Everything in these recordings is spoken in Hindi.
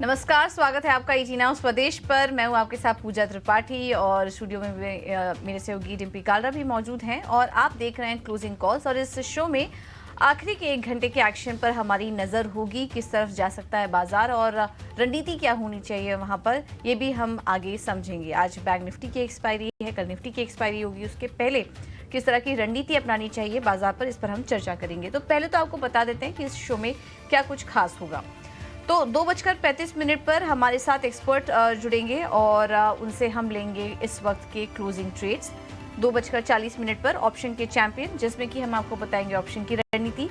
नमस्कार, स्वागत है आपका ईटी नाउ स्वदेश पर। मैं हूं आपके साथ पूजा त्रिपाठी और स्टूडियो में मेरे सहयोगी डिम्पी कालरा भी मौजूद हैं और आप देख रहे हैं क्लोजिंग कॉल्स। और इस शो में आखिरी के 1 घंटे के एक्शन पर हमारी नज़र होगी, किस तरफ जा सकता है बाजार और रणनीति क्या होनी चाहिए वहां पर, ये भी हम आगे समझेंगे। आज बैंक निफ्टी की एक्सपायरी है, कल निफ्टी की एक्सपायरी होगी, उसके पहले किस तरह की रणनीति अपनानी चाहिए बाजार पर, इस पर हम चर्चा करेंगे। तो पहले तो आपको बता देते हैं कि इस शो में क्या कुछ खास होगा। तो 2:35 पर हमारे साथ एक्सपर्ट जुड़ेंगे और उनसे हम लेंगे इस वक्त के क्लोजिंग ट्रेड्स। 2:40 पर ऑप्शन के चैंपियन, जिसमें कि हम आपको बताएंगे ऑप्शन की रणनीति।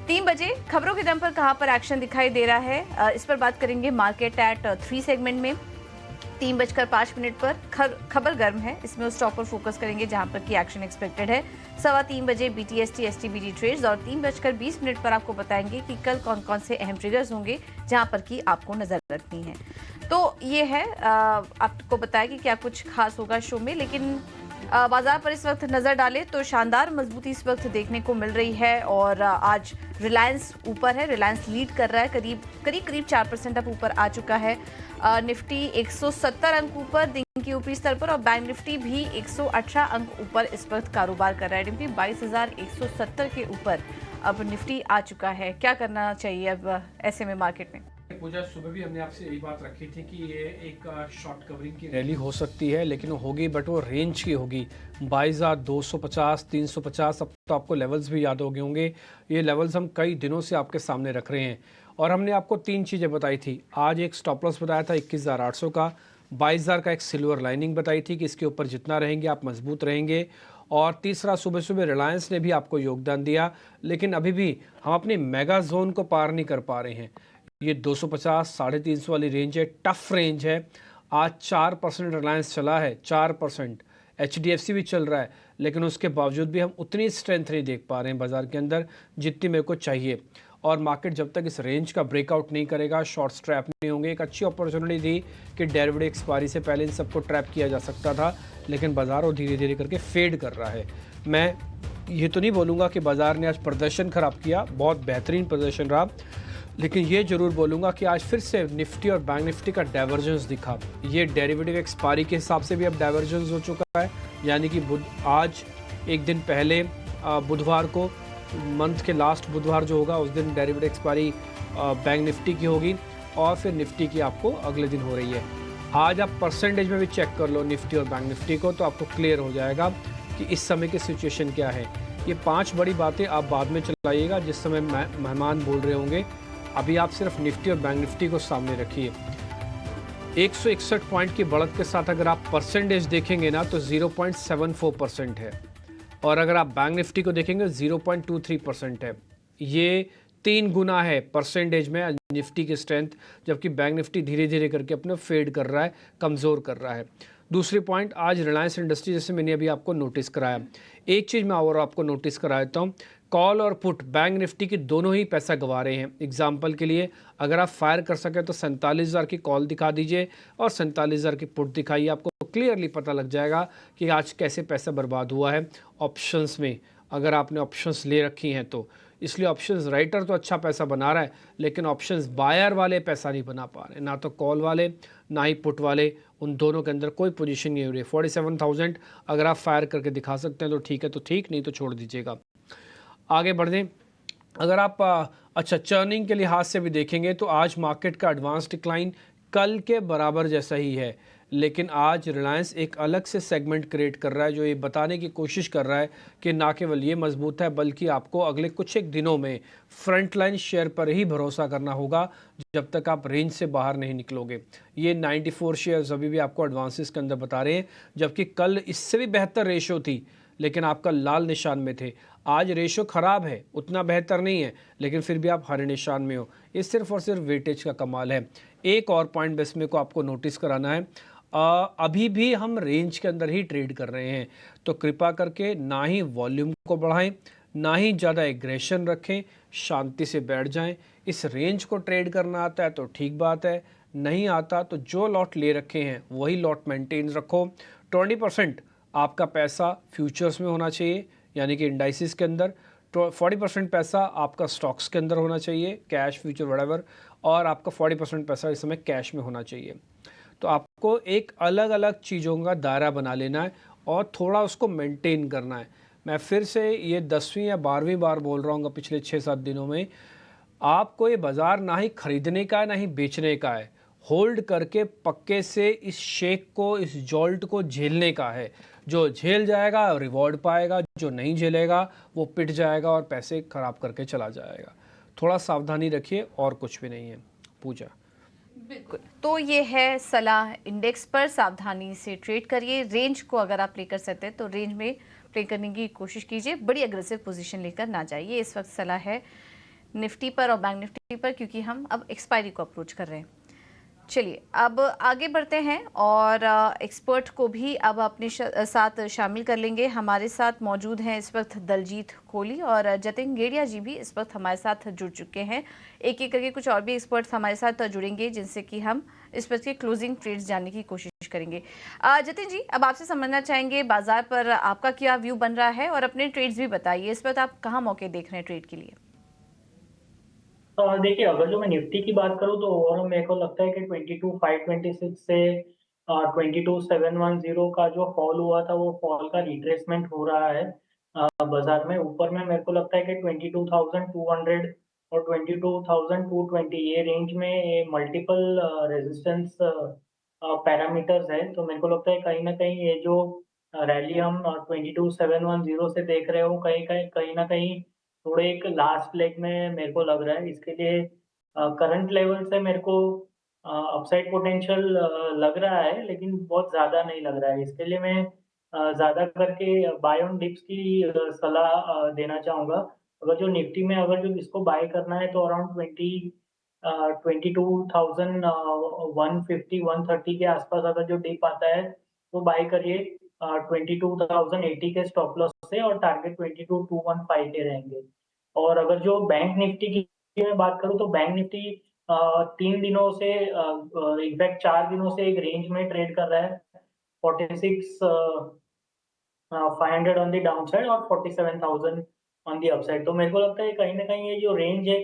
3 बजे खबरों के दम पर कहां पर एक्शन दिखाई दे रहा है, इस पर बात करेंगे मार्केट एट 3 सेगमेंट में। 3:05 पर खबर गर्म है, इसमें उस टॉप पर फोकस करेंगे जहां पर की एक्शन एक्सपेक्टेड है। 3:15 बजे BTST STBT ट्रेड्स और 3:20 पर आपको बताएंगे कि कल कौन कौन से अहम ट्रिगर्स होंगे जहां पर की आपको नजर रखनी है। तो ये है, आपको बताया कि क्या कुछ खास होगा शो में। लेकिन बाजार पर इस वक्त नजर डालें तो शानदार मजबूती इस वक्त देखने को मिल रही है और आज रिलायंस ऊपर है, रिलायंस लीड कर रहा है, करीब 4% अब ऊपर आ चुका है। निफ्टी 170 अंक ऊपर दिन की ऊपरी स्तर पर और बैंक निफ्टी भी 118 अंक ऊपर इस वक्त कारोबार कर रहा है। निफ्टी 22,170 के ऊपर अब निफ्टी आ चुका है। क्या करना चाहिए अब ऐसे में मार्केट में? पूजा, सुबह भी हमने आपसे यही बात रखी थी कि ये एक शॉर्ट कवरिंग की रैली हो सकती है, लेकिन वो होगी बट वो रेंज की होगी। 22,250, 350, अब तो आपको लेवल्स भी याद हो गए होंगे। ये लेवल्स हम कई दिनों से आपके सामने रख रहे हैं और हमने आपको 3 चीज़ें बताई थी। आज एक स्टॉप लॉस बताया था 21,800 का, 22,000 का एक सिल्वर लाइनिंग बताई थी कि इसके ऊपर जितना रहेंगे आप मजबूत रहेंगे। और तीसरा, सुबह सुबह रिलायंस ने भी आपको योगदान दिया, लेकिन अभी भी हम अपनी मेगा जोन को पार नहीं कर पा रहे हैं। ये 250, 350 वाली रेंज है, टफ रेंज है। आज 4% रिलायंस चला है, 4%। HDFC भी चल रहा है, लेकिन उसके बावजूद भी हम उतनी स्ट्रेंथ नहीं देख पा रहे हैं बाजार के अंदर जितनी मेरे को चाहिए। और मार्केट जब तक इस रेंज का ब्रेकआउट नहीं करेगा, शॉर्ट्स ट्रैप नहीं होंगे। एक अच्छी अपॉर्चुनिटी थी कि डेरिवेटिव एक्सपायरी से पहले इन सबको ट्रैप किया जा सकता था, लेकिन बाजार वो धीरे धीरे करके फेड कर रहा है। मैं ये तो नहीं बोलूँगा कि बाजार ने आज प्रदर्शन खराब किया, बहुत बेहतरीन प्रदर्शन रहा, लेकिन ये जरूर बोलूँगा कि आज फिर से निफ्टी और बैंक निफ्टी का डाइवर्जेंस दिखा। ये डेरिवेटिव एक्सपायरी के हिसाब से भी अब डाइवर्जेंस हो चुका है, यानी कि आज एक दिन पहले बुधवार को, मंथ के लास्ट बुधवार जो होगा उस दिन डेरिवेटिव एक्सपायरी बैंक निफ्टी की होगी और फिर निफ्टी की आपको अगले दिन हो रही है। आज आप परसेंटेज में भी चेक कर लो निफ्टी और बैंक निफ्टी को, तो आपको क्लियर हो जाएगा कि इस समय की सिचुएशन क्या है। ये 5 बड़ी बातें आप बाद में चलाइएगा जिस समय मेहमान बोल रहे होंगे। अभी आप सिर्फ निफ्टी और बैंक निफ्टी को सामने रखिए। 161 पॉइंट की बढ़त के साथ अगर आप परसेंटेज देखेंगे ना तो 0.74% है, और अगर आप बैंक निफ्टी को देखेंगे 0.23% है। ये 3 गुना है परसेंटेज में निफ्टी की स्ट्रेंथ, जबकि बैंक निफ्टी धीरे धीरे करके अपने फेड कर रहा है, कमज़ोर कर रहा है। दूसरी पॉइंट, आज रिलायंस इंडस्ट्री, जैसे मैंने अभी आपको नोटिस कराया, एक चीज़ मैं और आपको नोटिस करा देता हूँ। कॉल और पुट बैंक निफ्टी की दोनों ही पैसा गंवा रहे हैं। एग्जाम्पल के लिए अगर आप फायर कर सकें तो 47,000 की कॉल दिखा दीजिए और 47,000 की पुट दिखाइए, आपको क्लियरली पता लग जाएगा कि आज कैसे पैसा बर्बाद हुआ है ऑप्शंस में, अगर आपने ऑप्शंस ले रखी हैं तो। इसलिए ऑप्शंस राइटर तो अच्छा पैसा बना रहा है, लेकिन ऑप्शंस बायर वाले पैसा नहीं बना पा रहे, ना तो कॉल वाले ना ही पुट वाले, उन दोनों के अंदर कोई पोजीशन नहीं हो रही है। 47,000 अगर आप फायर करके दिखा सकते हैं तो ठीक है, तो ठीक, नहीं तो छोड़ दीजिएगा। आगे बढ़ दें, अगर आप अच्छा चर्निंग के लिहाज से भी देखेंगे तो आज मार्केट का एडवांस डिक्लाइन कल के बराबर जैसा ही है, लेकिन आज रिलायंस एक अलग से सेगमेंट क्रिएट कर रहा है जो ये बताने की कोशिश कर रहा है कि ना केवल ये मजबूत है बल्कि आपको अगले कुछ एक दिनों में फ्रंट लाइन शेयर पर ही भरोसा करना होगा जब तक आप रेंज से बाहर नहीं निकलोगे। ये 94 शेयर्स अभी भी आपको एडवांसेस के अंदर बता रहे हैं, जबकि कल इससे भी बेहतर रेशो थी, लेकिन आपका लाल निशान में थे। आज रेशो ख़राब है, उतना बेहतर नहीं है, लेकिन फिर भी आप हरे निशान में हो। ये सिर्फ और सिर्फ वेटेज का कमाल है। एक और पॉइंट बस मेरे को आपको नोटिस कराना है, अभी भी हम रेंज के अंदर ही ट्रेड कर रहे हैं, तो कृपा करके ना ही वॉल्यूम को बढ़ाएं, ना ही ज़्यादा एग्रेशन रखें, शांति से बैठ जाएं। इस रेंज को ट्रेड करना आता है तो ठीक बात है, नहीं आता तो जो लॉट ले रखे हैं वही लॉट मेंटेन रखो। 20% आपका पैसा फ्यूचर्स में होना चाहिए, यानी कि इंडाइसिस के अंदर। 40% पैसा आपका स्टॉक्स के अंदर होना चाहिए, कैश, फ्यूचर, व्हाटएवर, और आपका 40% पैसा इस समय कैश में होना चाहिए। तो आपको एक अलग अलग चीज़ों का दायरा बना लेना है और थोड़ा उसको मेंटेन करना है। मैं फिर से ये 10वीं या 12वीं बार बोल रहा हूँ पिछले 6-7 दिनों में, आपको ये बाज़ार ना ही खरीदने का है ना ही बेचने का है, होल्ड करके पक्के से इस शेक को, इस जॉल्ट को झेलने का है। जो झेल जाएगा रिवॉर्ड पाएगा, जो नहीं झेलेगा वो पिट जाएगा और पैसे खराब करके चला जाएगा। थोड़ा सावधानी रखिए और कुछ भी नहीं है। पूजा। बिल्कुल, तो ये है सलाह इंडेक्स पर, सावधानी से ट्रेड करिए। रेंज को अगर आप प्ले कर सकते हैं तो रेंज में प्ले करने की कोशिश कीजिए, बड़ी अग्रेसिव पोजीशन लेकर ना जाइए। इस वक्त सलाह है निफ्टी पर और बैंक निफ्टी पर, क्योंकि हम अब एक्सपायरी को अप्रोच कर रहे हैं। चलिए अब आगे बढ़ते हैं और एक्सपर्ट को भी अब अपने साथ शामिल कर लेंगे। हमारे साथ मौजूद हैं इस वक्त दलजीत कोहली और जतिन गेड़िया जी भी इस वक्त हमारे साथ जुड़ चुके हैं। एक एक करके कुछ और भी एक्सपर्ट्स हमारे साथ जुड़ेंगे जिनसे कि हम इस वक्त के क्लोजिंग ट्रेड्स जानने की कोशिश करेंगे। जतिन जी, अब आपसे समझना चाहेंगे बाजार पर आपका क्या व्यू बन रहा है और अपने ट्रेड्स भी बताइए। इस वक्त आप कहाँ मौके देख रहे हैं ट्रेड के लिए? देखिए, अगर जो मैं निफ्टी की बात करूँ तो ओवरऑल मेरे को लगता है कि 22,526 से 22,710 का जो फॉल हुआ था वो फॉल का रिट्रेसमेंट हो रहा है बाजार में। ऊपर में मेरे को लगता है कि 22,200 और 22,220 ये रेंज में मल्टीपल रेजिस्टेंस पैरामीटर्स है। तो मेरे को लगता है कहीं ना कहीं ये जो रैली हम 22,710 से देख रहे हो, कहीं ना कहीं थोड़े एक लास्ट लेग में मेरे को लग रहा है। इसके लिए करंट लेवल से मेरे को अपसाइड पोटेंशियल लग रहा है, लेकिन बहुत ज़्यादा नहीं लग रहा है। इसके लिए मैं ज़्यादा करके बाय ऑन डिप्स की सलाह देना चाहूँगा। अगर जो निफ्टी में अगर जो इसको बाय करना है तो अराउंड 22,150, 130 के आसपास अगर जो डिप आता है तो बाय करिए 22,080 के स्टॉप लॉस से, और टारगेट 22,215 के रहेंगे। और अगर जो बैंक निफ्टी की मैं बात करूँ तो बैंक निफ्टी 3 दिनों से इनफैक्ट 4 दिनों से एक रेंज में ट्रेड कर रहा है। 46 500 ऑन द डाउनसाइड और 47,000 ऑन द अपसाइड। तो मेरे को लगता है कहीं न कहीं ये जो रेंज है,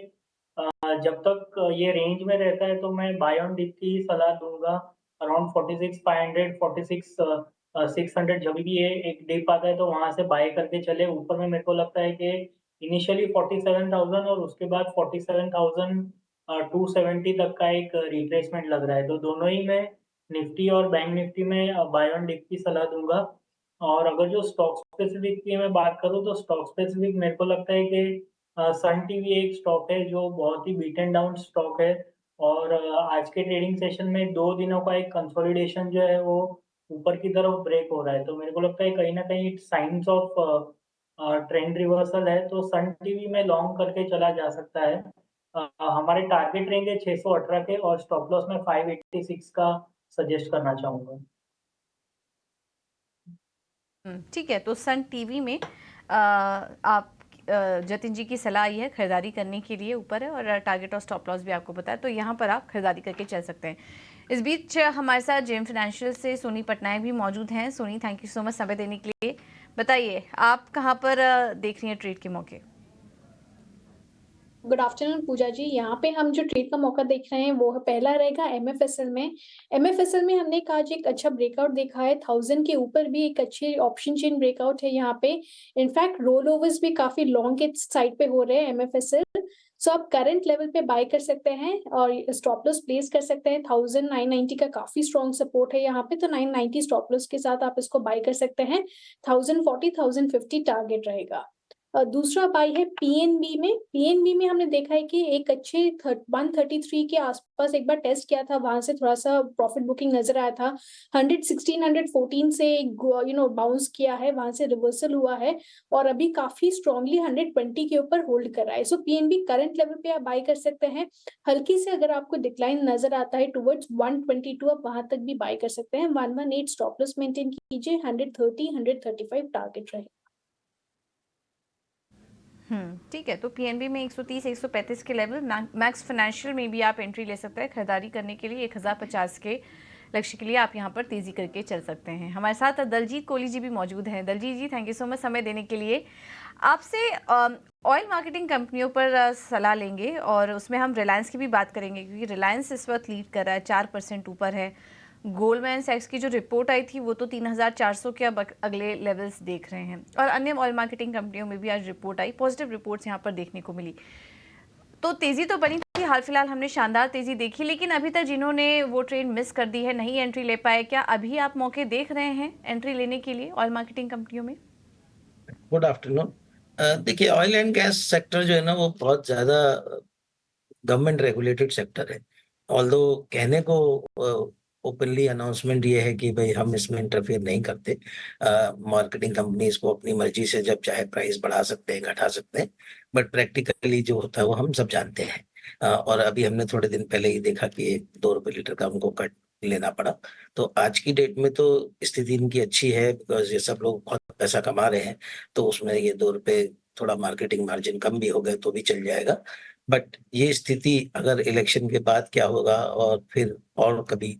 जब तक ये रेंज में रहता है तो मैं बाय ऑन डिप की सलाह दूँगा। अराउंड 46,500, 600 जब भी ये एक डिप आता है तो वहाँ से बाय करके चले। ऊपर में मेरे को लगता है कि इनिशियली 47,000 और उसके बाद 47,270 तक का एक रिट्रेसमेंट लग रहा है। तो दोनों ही मैं निफ्टी और बैंक निफ्टी में बाय ऑन डिप की सलाह दूँगा। और अगर जो स्टॉक स्पेसिफिक की मैं बात करूँ तो स्टॉक स्पेसिफिक मेरे को लगता है कि सन टीवी एक स्टॉक है जो बहुत ही बीटन डाउन स्टॉक है। और आज के ट्रेडिंग सेशन में 2 दिनों का एक कंसोलिडेशन जो है वो ऊपर की तरफ ब्रेक हो रहा है। तो मेरे को लगता है कहीं न कहीं साइन्स ऑफ ट्रेंड रिवर्सल है, तो सन टीवी में लॉन्ग करके चला जा सकता है। हमारे टारगेट रहेंगे 618 के, और स्टॉप लॉस मैं 586 का सजेस्ट करना चाहूँगा। ठीक है, तो सन टीवी में आप जतिन जी की सलाह ये है खरीदारी करने के लिए ऊपर है, और टारगेट और स्टॉप लॉस भी आपको पता है, तो यहाँ पर आप खरीदारी करके चल सकते हैं। इस बीच हमारे साथ जेम फाइनेंशियल से सोनी पटनायक भी मौजूद हैं। Soni, thank you so much समय देने के लिए। बताइए आप कहाँ पर देख रही हैं ट्रेड के मौके? गुड आफ्टरनून पूजा जी। यहाँ पे हम जो ट्रेड का मौका देख रहे हैं वो पहला रहेगा एमएफएसएल में। एमएफएसएल में हमने आज एक अच्छा ब्रेकआउट देखा है, 1000 के ऊपर भी एक अच्छी ऑप्शन चेन ब्रेकआउट है यहाँ पे। इनफैक्ट रोल ओवर्स भी काफी लॉन्ग के साइड पे हो रहे हैं एमएफएसएल। सो आप करंट लेवल पे बाय कर सकते हैं और स्टॉप लॉस प्लेस कर सकते हैं। 1990 का काफी स्ट्रॉन्ग सपोर्ट है यहाँ पे, तो 990 स्टॉप लॉस के साथ आप इसको बाय कर सकते हैं। 1040, 1050 टारगेट रहेगा। दूसरा बाय है पीएनबी में। पीएनबी में हमने देखा है कि एक अच्छे 133 के आसपास एक बार टेस्ट किया था, वहां से थोड़ा सा प्रॉफिट बुकिंग नजर आया था। 116, 114 से बाउंस किया है, वहां से रिवर्सल हुआ है और अभी काफी स्ट्रांगली 120 के ऊपर होल्ड कर रहा है। सो पीएनबी करंट लेवल पे आप बाय कर सकते हैं। हल्की से अगर आपको डिक्लाइन नजर आता है टुवर्ड्स 122, आप वहां तक भी बाय कर सकते हैं। 118 स्टॉप लॉस मेंटेन कीजिए। 130, 135 टारगेट रहे। ठीक है, तो पीएनबी में 130, 135 के लेवल। मैक्स फाइनेंशियल में भी आप एंट्री ले सकते हैं खरीदारी करने के लिए 1050 के लक्ष्य के लिए आप यहाँ पर तेजी करके चल सकते हैं। हमारे साथ दलजीत कोहली जी भी मौजूद हैं। दलजीत जी, थैंक यू सो मच समय देने के लिए। आपसे ऑयल मार्केटिंग कंपनियों पर सलाह लेंगे और उसमें हम रिलायंस की भी बात करेंगे, क्योंकि रिलायंस इस वक्त लीड कर रहा है, 4% ऊपर है। गोल्डमैन सैक्स की जो रिपोर्ट आई थी वो तो 3,400 के अब अगले लेवल्स देख रहे हैं, और अन्य ऑयल मार्केटिंग कंपनियों में भी आज रिपोर्ट आई, पॉजिटिव रिपोर्ट्स यहाँ पर देखने को मिली। तो तेजी तो बनी थी, हाल फिलहाल हमने शानदार तेजी देखी, लेकिन अभी तक जिन्होंने वो ट्रेन मिस कर दी है, नहीं एंट्री ले पाए, क्या अभी आप मौके देख रहे हैं एंट्री लेने के लिए ऑयल मार्केटिंग कंपनियों में? Good afternoon. देखिए, ऑयल एंड गैस सेक्टर जो है ना, वो बहुत ज्यादा गवर्नमेंट रेगुलेटेड सेक्टर है। ऑल्दो कहने को ओपनली अनाउंसमेंट ये है कि भाई हम इसमें इंटरफेयर नहीं करते, मार्केटिंग कंपनीज को अपनी मर्जी से जब चाहे प्राइस बढ़ा सकते हैं, घटा सकते हैं, बट प्रैक्टिकली जो होता है वो हम सब जानते हैं। और अभी हमने थोड़े दिन पहले ही देखा कि 2 रुपए लीटर का हमको कट लेना पड़ा। तो आज की डेट में तो स्थिति इनकी अच्छी है, बिकॉज ये सब लोग बहुत पैसा कमा रहे हैं, तो उसमें ये 2 रुपए थोड़ा मार्केटिंग मार्जिन कम भी हो गए तो भी चल जाएगा। बट ये स्थिति अगर इलेक्शन के बाद क्या होगा और फिर और कभी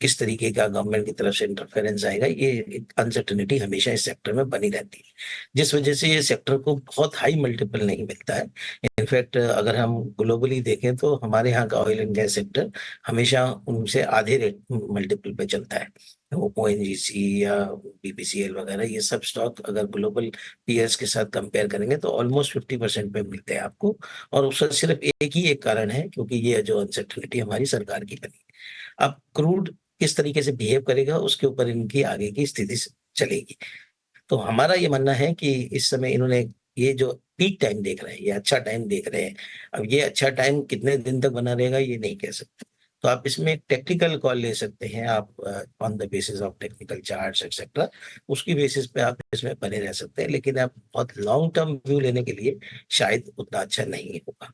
किस तरीके का गवर्नमेंट की तरफ से इंटरफेरेंस आएगा, ये एक अनसर्टेनिटी हमेशा इस सेक्टर में बनी रहती है, जिस वजह से ये सेक्टर को बहुत हाई मल्टीपल नहीं मिलता है। इनफैक्ट अगर हम ग्लोबली देखें तो हमारे यहाँ का ऑयल एंड गैस सेक्टर हमेशा उनसे आधे रेट मल्टीपल पे चलता है। ओएनजीसी या बीपीसीएल वगैरह ये सब स्टॉक अगर ग्लोबल पीएस के साथ कंपेयर करेंगे तो ऑलमोस्ट 50% पे मिलते हैं आपको। और उसका सिर्फ एक ही एक कारण है, क्योंकि ये जो अनसर्टेनिटी हमारी सरकार की बनी है। अब क्रूड किस तरीके से बिहेव करेगा उसके ऊपर इनकी आगे की स्थिति चलेगी। तो हमारा ये मानना है कि इस समय इन्होंने ये जो पीक टाइम देख रहे हैं, ये अच्छा टाइम देख रहे हैं। अब ये अच्छा टाइम कितने दिन तक बना रहेगा ये नहीं कह सकते। तो आप इसमें एक टेक्निकल कॉल ले सकते हैं, आप on the basis of technical charts etcetera, उसकी बेसिस पे आप इसमें बने रह सकते हैं, लेकिन आप बहुत लॉन्ग टर्म व्यू लेने के लिए शायद उतना अच्छा नहीं होगा।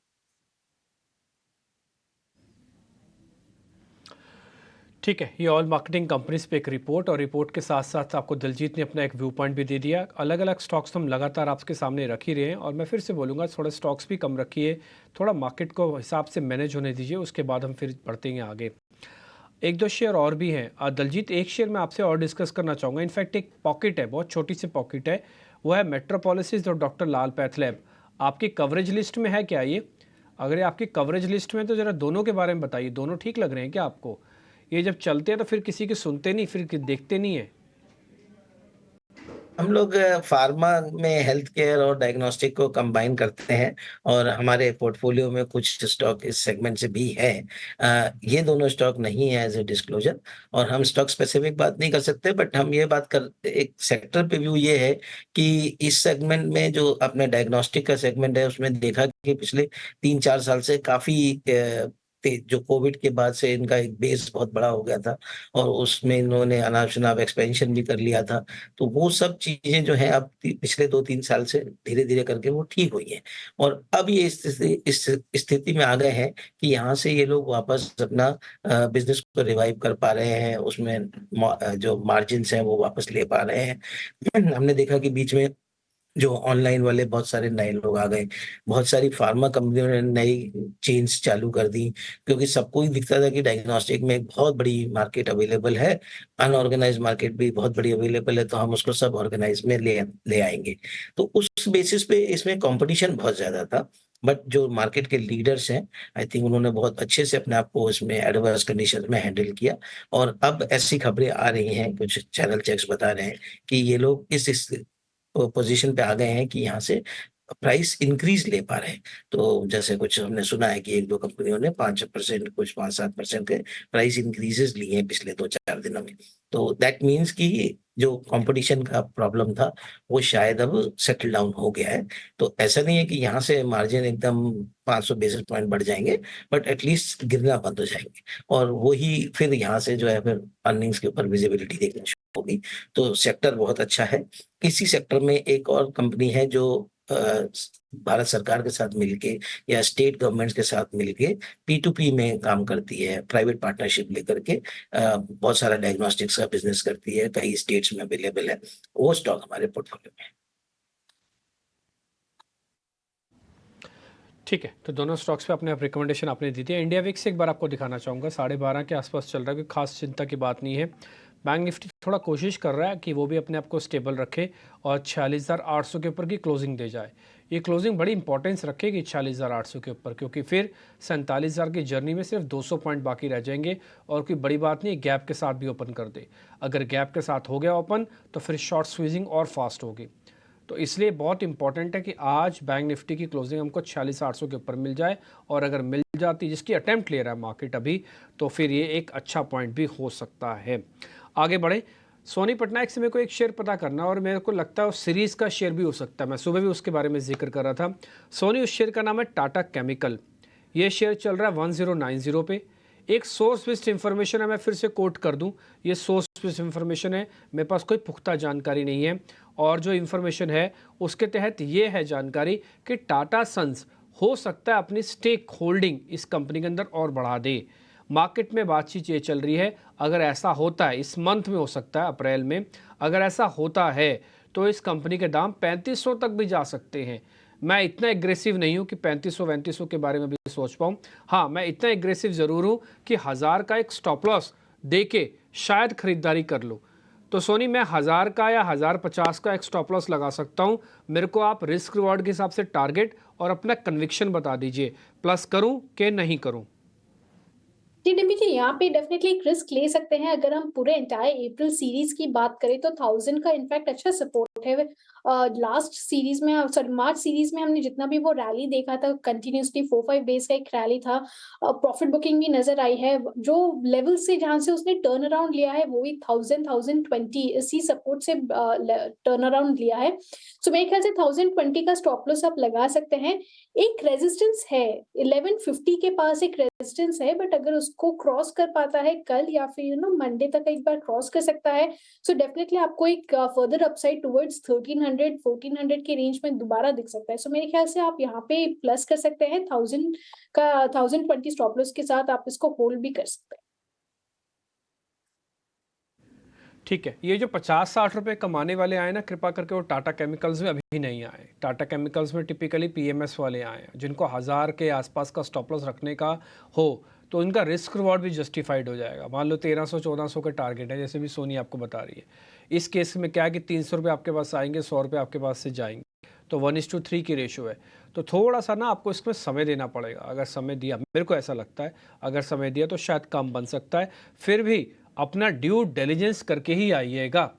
ठीक है, ये ऑयल मार्केटिंग कंपनीज पे एक रिपोर्ट, और रिपोर्ट के साथ साथ आपको दिलजीत ने अपना एक व्यू पॉइंट भी दे दिया। अलग अलग स्टॉक्स हम लगातार आपके सामने रख ही रहे हैं, और मैं फिर से बोलूँगा थोड़ा स्टॉक्स भी कम रखिए, थोड़ा मार्केट को हिसाब से मैनेज होने दीजिए, उसके बाद हम फिर बढ़ते हैं आगे। एक दो शेयर और भी हैं। दलजीत, एक शेयर मैं आपसे और डिस्कस करना चाहूँगा, इनफैक्ट एक पॉकेट है, बहुत छोटी सी पॉकेट है, वो है मेट्रोपॉलिसिस और डॉक्टर लाल पैथलैब। आपकी कवरेज लिस्ट में है क्या ये? अगर ये आपकी कवरेज लिस्ट में तो ज़रा दोनों के बारे में बताइए, दोनों ठीक लग रहे हैं क्या आपको? ये जब चलते हैं तो फिर किसी की सुनते नहीं, फिर देखते नहीं है। हम लोग फार्मा में हेल्थ केयर और डायग्नोस्टिक को कंबाइन करते हैं, और हमारे पोर्टफोलियो में कुछ स्टॉक इस सेगमेंट से भी है। ये दोनों स्टॉक नहीं है एज ए डिस्क्लोजर, और हम स्टॉक स्पेसिफिक बात नहीं कर सकते, बट हम ये बात कर, एक सेक्टर पे व्यू ये है कि इस सेगमेंट में जो अपने डायग्नोस्टिक का सेगमेंट है उसमें देखा कि पिछले 3-4 साल से काफी जो कोविड के बाद से इनका एक बेस बहुत बड़ा हो गया था, और उसमें इन्होंने अनाप शनाप एक्सपेंशन भी कर लिया था। तो वो सब चीजें जो है अब पिछले 2-3 साल से धीरे धीरे करके वो ठीक हुई हैं, और अब ये इस स्थिति में आ गए हैं कि यहाँ से ये लोग वापस अपना बिजनेस को रिवाइव कर पा रहे हैं, उसमें जो मार्जिन हैं वो वापस ले पा रहे हैं। हमने देखा कि बीच में जो ऑनलाइन वाले बहुत सारे नए लोग आ गए, बहुत सारी फार्मा कंपनियों ने नई चेन्स चालू कर दी, क्योंकि सबको ही दिखता था कि डायग्नोस्टिक में एक बहुत बड़ी मार्केट अवेलेबल है, अनऑर्गेनाइज्ड मार्केट भी बहुत बड़ी अवेलेबल है, तो हम उसको सब ऑर्गेनाइज में ले आएंगे। तो उस बेसिस पे इसमें कंपटीशन बहुत ज्यादा था, बट जो मार्केट के लीडर्स हैं, आई थिंक उन्होंने बहुत अच्छे से अपने आप को इसमें एडवर्स कंडीशन में हैंडल किया। और अब ऐसी खबरें आ रही हैं, कुछ चैनल चेक्स बता रहे हैं कि ये लोग इस पोजीशन पे आ गए हैं कि यहाँ से प्राइस इंक्रीज ले पा रहे हैं। तो जैसे कुछ हमने सुना है कि 1-2 कंपनियों ने 5%, कुछ 5-7% के प्राइस इंक्रीजेस लिए हैं पिछले 2-4 दिनों में। तो दैट मीन्स कि जो कंपटीशन का प्रॉब्लम था वो शायद अब सेटल डाउन हो गया है। तो ऐसा नहीं है कि यहाँ से मार्जिन एकदम 500 बेसिस पॉइंट बढ़ जाएंगे, बट एटलीस्ट गिरना बंद हो जाएंगे, और वही फिर यहाँ से जो है फिर अर्निंग्स के ऊपर विजिबिलिटी देखनी शुरू होगी। तो सेक्टर बहुत अच्छा है। इसी सेक्टर में एक और कंपनी है जो भारत सरकार के साथ मिलके या स्टेट गवर्नमेंट्स के साथ मिलके P2P में काम करती है, प्राइवेट पार्टनरशिप लेकर के बहुत सारा डायग्नोस्टिक्स का बिजनेस करती है, कई स्टेट्स में अवेलेबल है। वो स्टॉक हमारे पोर्टफोलियो में है। ठीक है, तो दोनों स्टॉक्स पे अपने आप रिकमेंडेशन आपने दी थी। इंडिया विक्स एक बार आपको दिखाना चाहूँगा, 12.5 के आसपास चल रहा है, कोई खास चिंता की बात नहीं है। बैंक निफ्टी थोड़ा कोशिश कर रहा है कि वो भी अपने आप को स्टेबल रखे और 46,800 के ऊपर की क्लोजिंग दे जाए। ये क्लोजिंग बड़ी इंपॉर्टेंस रखेगी 46,800 के ऊपर, क्योंकि फिर 47,000 की जर्नी में सिर्फ 200 पॉइंट बाकी रह जाएंगे और कोई बड़ी बात नहीं, गैप के साथ भी ओपन कर दे। अगर गैप के साथ हो गया ओपन तो फिर शॉर्ट स्क्वीजिंग और फास्ट होगी। तो इसलिए बहुत इंपॉर्टेंट है कि आज बैंक निफ्टी की क्लोजिंग हमको 46,800 के ऊपर मिल जाए, और अगर मिल जाती, जिसकी अटेम्प्ट ले रहा है मार्केट अभी, तो फिर ये एक अच्छा पॉइंट भी हो सकता है। आगे बढ़े, सोनी पटनायक से मेरे को एक शेयर पता करना, और मेरे को लगता है उस सीरीज़ का शेयर भी हो सकता है। मैं सुबह भी उसके बारे में जिक्र कर रहा था। सोनी, उस शेयर का नाम है टाटा केमिकल। ये शेयर चल रहा है 1090 पे। एक सोर्स बेस्ड इंफॉर्मेशन है, मैं फिर से कोट कर दूं, ये सोर्स बेस्ड इंफॉर्मेशन है, मेरे पास कोई पुख्ता जानकारी नहीं है। और जो इंफॉर्मेशन है उसके तहत ये है जानकारी कि टाटा सन्स हो सकता है अपनी स्टेक होल्डिंग इस कंपनी के अंदर और बढ़ा दे। मार्केट में बातचीत ये चल रही है, अगर ऐसा होता है, इस मंथ में हो सकता है, अप्रैल में, अगर ऐसा होता है तो इस कंपनी के दाम 3500 तक भी जा सकते हैं। मैं इतना एग्रेसिव नहीं हूँ कि 3500 के बारे में भी सोच पाऊँ। हाँ, मैं इतना एग्रेसिव ज़रूर हूँ कि 1000 का एक स्टॉप लॉस दे के शायद खरीदारी कर लूँ। तो सोनी, मैं 1000 का या 1050 का एक स्टॉप लॉस लगा सकता हूँ। मेरे को आप रिस्क रिवॉर्ड के हिसाब से टारगेट और अपना कन्विक्शन बता दीजिए, प्लस करूँ कि नहीं करूँ। जी डिम्पी जी, यहाँ पे डेफिनेटली एक रिस्क ले सकते हैं। अगर हम पूरे एंटायर अप्रैल सीरीज की बात करें तो 1000 का इनफैक्ट अच्छा सपोर्ट है। लास्ट सीरीज में, सॉरी मार्च सीरीज में हमने जितना भी वो रैली देखा था, कंटिन्यूसली 4-5 डेज का एक रैली था। प्रॉफिट बुकिंग भी नजर आई है। जो लेवल से जहां से उसने टर्न अराउंड लिया है वो भी 1000-1020 इसी सपोर्ट से टर्न अराउंड लिया है। सो मेरे ख्याल से 1020 का स्टॉप लॉस आप लगा सकते हैं। एक रेजिस्टेंस है 1150 के पास, एक रेजिस्टेंस है, बट अगर उसको क्रॉस कर पाता है कल या फिर मंडे तक एक बार क्रॉस कर सकता है, सो डेफिनेटली आपको एक फर्दर अपसाइड टुवर्ड्स 1300-1400 के रेंज में दोबारा दिख सकता है। सो मेरे ख्याल से आप यहाँ पे प्लस कर सकते हैं 1000 का, 1020 स्टॉप लॉस के साथ आप इसको होल्ड भी कर सकते हैं। ठीक है, ये जो 50-60 रुपए कमाने वाले आए ना, कृपा करके वो टाटा केमिकल्स में अभी नहीं आए। टाटा केमिकल्स में टिपिकली पीएमएस वाले आए हैं, जिनको 1000 के आसपास का स्टॉप लॉस रखने का हो तो इनका रिस्क रिवॉर्ड भी जस्टिफाइड हो जाएगा। मान लो 1300-1400 का टारगेट है, जैसे भी सोनी आपको बता रही है। इस केस में क्या है कि 300 रुपये आपके पास आएंगे, 100 रुपये आपके पास से जाएंगे, तो 1:3 की रेशो है। तो थोड़ा सा ना आपको इसमें समय देना पड़ेगा। अगर समय दिया, मेरे को ऐसा लगता है, अगर समय दिया तो शायद काम बन सकता है। फिर भी अपना ड्यू डिलिजेंस करके ही आइएगा।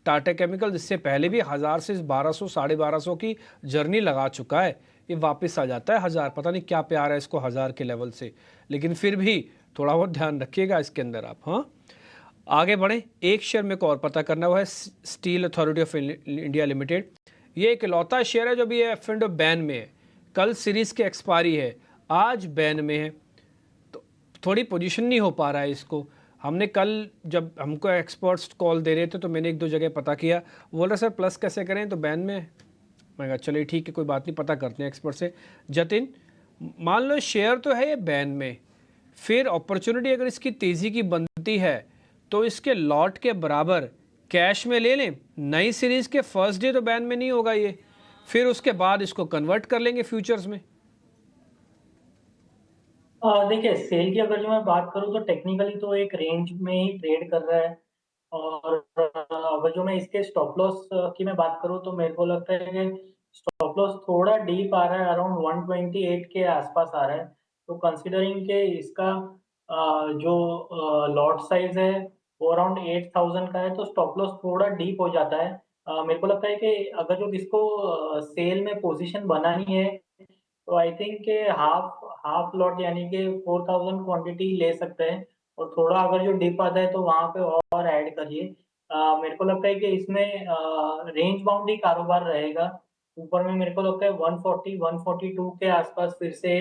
टाटा केमिकल इससे पहले भी 1000 से 1200, 1250 की जर्नी लगा चुका है। ये वापस आ जाता है 1000, पता नहीं क्या प्यार है इसको 1000 के लेवल से, लेकिन फिर भी थोड़ा बहुत ध्यान रखिएगा इसके अंदर आप। हाँ, आगे बढ़ें। एक शेयर मेरे को और पता करना, वो है steel authority of India limited. ये एक इकलौता शेयर है जो भी F&O बैन में है। कल सीरीज़ की एक्सपायरी है, आज बैन में है, तो थोड़ी पोजीशन नहीं हो पा रहा है इसको। हमने कल जब हमको एक्सपर्ट्स कॉल दे रहे थे तो मैंने 1-2 जगह पता किया, बोल रहा सर प्लस कैसे करें, तो बैन में। मैं कहा चलिए ठीक है, कोई बात नहीं, पता करते हैं एक्सपर्ट से। जतिन, मान लो शेयर तो है ये बैन में, फिर अपॉर्चुनिटी अगर इसकी तेज़ी की बनती है तो इसके लॉट के बराबर कैश में ले लें। नई सीरीज़ के फर्स्ट डे तो बैन में नहीं होगा ये, फिर उसके बाद इसको कन्वर्ट कर लेंगे फ्यूचर्स में। देखिए, सेल की अगर जो मैं बात करूँ तो टेक्निकली तो एक रेंज में ही ट्रेड कर रहा है, और अगर जो मैं इसके स्टॉप लॉस की मैं बात करूँ तो मेरे को लगता है कि स्टॉप लॉस थोड़ा डीप आ रहा है, अराउंड 128 के आसपास आ रहा है। तो कंसीडरिंग के इसका जो लॉट साइज है वो अराउंड 8000 का है, तो स्टॉप लॉस थोड़ा डीप हो जाता है। मेरे को लगता है कि अगर जो इसको सेल में पोजीशन बनानी है तो आई थिंक के हाफ हाफ लॉट यानी कि 4000 क्वांटिटी ले सकते हैं, और थोड़ा अगर जो डिप आता है तो वहाँ पे और ऐड करिए। मेरे को लगता है कि इसमें रेंज बाउंड ही कारोबार रहेगा। ऊपर में मेरे को लगता है 140 142 के आसपास फिर से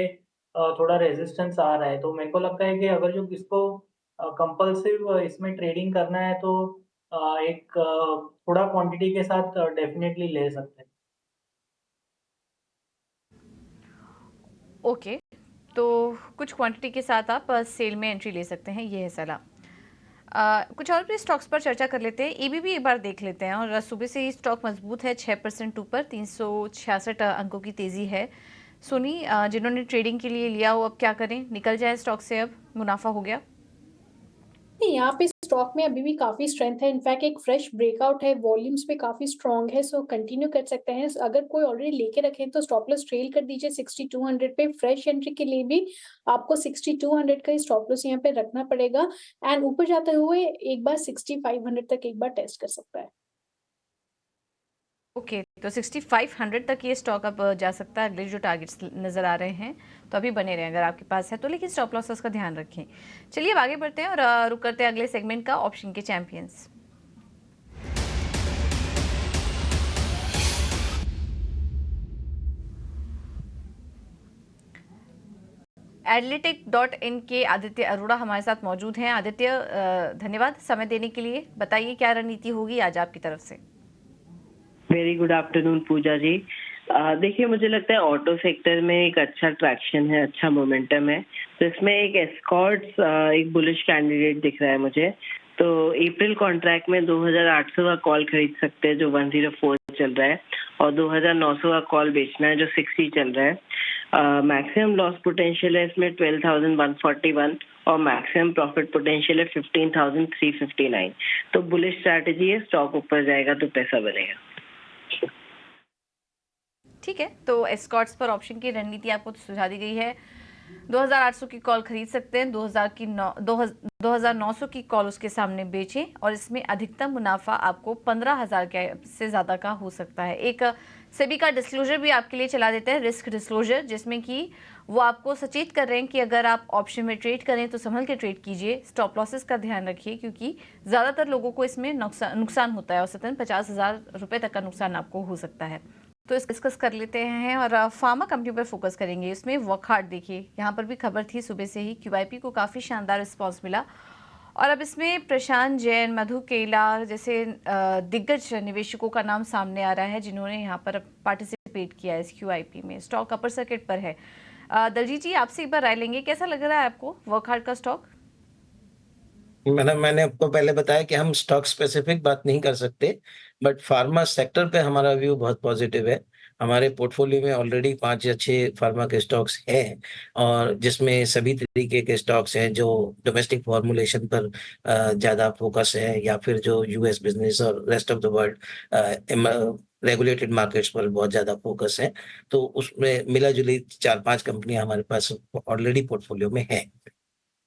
थोड़ा रेजिस्टेंस आ रहा है, तो मेरे को लगता है कि अगर जो किसको कंपल्सिव इसमें ट्रेडिंग करना है तो एक थोड़ा क्वांटिटी के साथ डेफिनेटली ले सकते हैं। ओके, तो कुछ क्वांटिटी के साथ आप सेल में एंट्री ले सकते हैं, ये है सलाह। कुछ और भी स्टॉक्स पर चर्चा कर लेते हैं। एबीबी एक बार देख लेते हैं, और सुबह से ही स्टॉक मजबूत है, 6% ऊपर, 366 अंकों की तेज़ी है। सोनी, जिन्होंने ट्रेडिंग के लिए लिया वो अब क्या करें? निकल जाए स्टॉक से, अब मुनाफा हो गया? नहीं, यहाँ पे स्टॉक में अभी भी काफी स्ट्रेंथ है। इनफैक्ट एक फ्रेश ब्रेकआउट है, वॉल्यूम्स पे काफी स्ट्रांग है, सो कंटिन्यू कर सकते हैं। अगर कोई ऑलरेडी लेके रखे तो स्टॉप लॉस ट्रेल कर दीजिए 6200 पे। फ्रेश एंट्री के लिए भी आपको 6200 का ही स्टॉप लॉस यहाँ पे रखना पड़ेगा, एंड ऊपर जाते हुए एक बार 6500 तक एक बार टेस्ट कर सकता है। ओके, तो 6500 तक ये स्टॉक अब जा सकता है। अगले जो टारगेट्स नज़र आ रहे हैं तो अभी बने रहें अगर आपके पास है तो, लेकिन स्टॉप लॉसेस का ध्यान रखें। चलिए अब आगे बढ़ते हैं और रुक करते हैं अगले सेगमेंट का, ऑप्शन के चैंपियंस। एडलिटिक.इन के आदित्य अरोड़ा हमारे साथ मौजूद हैं। आदित्य, धन्यवाद समय देने के लिए। बताइए क्या रणनीति होगी आज आपकी तरफ से? वेरी गुड आफ्टरनून पूजा जी। देखिए, मुझे लगता है ऑटो सेक्टर में एक अच्छा ट्रैक्शन है, अच्छा मोमेंटम है, तो इसमें एक एस्कॉर्ट्स एक बुलिश कैंडिडेट दिख रहा है मुझे। तो अप्रैल कॉन्ट्रैक्ट में 2800 का कॉल खरीद सकते हैं जो 104 चल रहा है, और 2900 का कॉल बेचना है जो 60 चल रहा है। मैक्सिमम लॉस पोटेंशियल है इसमें 12,141 और मैक्सिमम प्रॉफिट पोटेंशियल है 15,359। तो बुलिश स्ट्रैटेजी है, स्टॉक ऊपर जाएगा तो पैसा बनेगा। ठीक है, तो एस्कॉर्ट्स पर ऑप्शन की रणनीति आपको सुझा दी गई है। 2800 की कॉल खरीद सकते हैं, 2900 की कॉल उसके सामने बेचें, और इसमें अधिकतम मुनाफा आपको 15,000 से ज़्यादा का हो सकता है। एक सेबी का डिस्क्लोजर भी आपके लिए चला देते हैं, रिस्क डिस्क्लोजर, जिसमें कि वो आपको सचेत कर रहे हैं कि अगर आप ऑप्शन में ट्रेड करें तो संभल के ट्रेड कीजिए, स्टॉप लॉसेस का ध्यान रखिए, क्योंकि ज़्यादातर लोगों को इसमें नुकसान होता है। औसतन 50,000 रुपये तक का नुकसान आपको हो सकता है। तो इस डिस्कस कर लेते हैं और फार्मा कंपनी पर फोकस करेंगे। इसमें वॉकहार्ट, देखिए यहाँ पर भी खबर थी सुबह से ही, QIP को काफ़ी शानदार रिस्पांस मिला, और अब इसमें प्रशांत जैन, मधु केला जैसे दिग्गज निवेशकों का नाम सामने आ रहा है जिन्होंने यहाँ पर पार्टिसिपेट किया है इस QIP में। स्टॉक अपर सर्किट पर है। दलजीत जी, आपसे एक बार राय लेंगे, कैसा लग रहा है आपको वॉकहार्ट का स्टॉक? मैंने आपको पहले बताया कि हम स्टॉक स्पेसिफिक बात नहीं कर सकते, बट फार्मा सेक्टर पे हमारा व्यू बहुत पॉजिटिव है। हमारे पोर्टफोलियो में ऑलरेडी 5 या 6 फार्मा के स्टॉक्स हैं, और जिसमें सभी तरीके के स्टॉक्स हैं जो डोमेस्टिक फॉर्मुलेशन पर ज़्यादा फोकस है, या फिर जो US बिजनेस और rest of the world regulated markets पर बहुत ज़्यादा फोकस है। तो उसमें मिला-जुली 4-5 कंपनियां हमारे पास ऑलरेडी पोर्टफोलियो में हैं।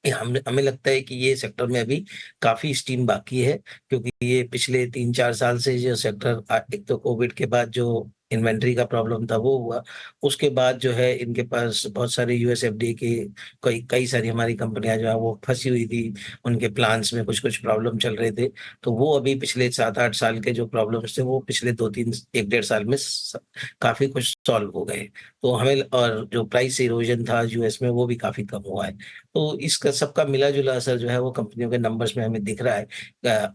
हमें लगता है कि ये सेक्टर में अभी काफी स्टीम बाकी है, क्योंकि ये पिछले 3-4 साल से जो सेक्टर, एक तो कोविड के बाद जो इन्वेंट्री का प्रॉब्लम था वो हुआ, उसके बाद जो है इनके पास बहुत सारे US FDA की कई सारी हमारी कंपनियां जो है वो फंसी हुई थी, उनके प्लान्स में कुछ प्रॉब्लम चल रहे थे। तो वो अभी पिछले 7-8 साल के जो प्रॉब्लम्स थे वो पिछले 1-1.5 साल में काफी कुछ सॉल्व हो गए। तो हमें, और जो प्राइस इरोजन था US में वो भी काफी कम हुआ है। तो इसका सबका मिला-जुला असर जो है वो कंपनियों के नंबर्स में हमें दिख रहा है।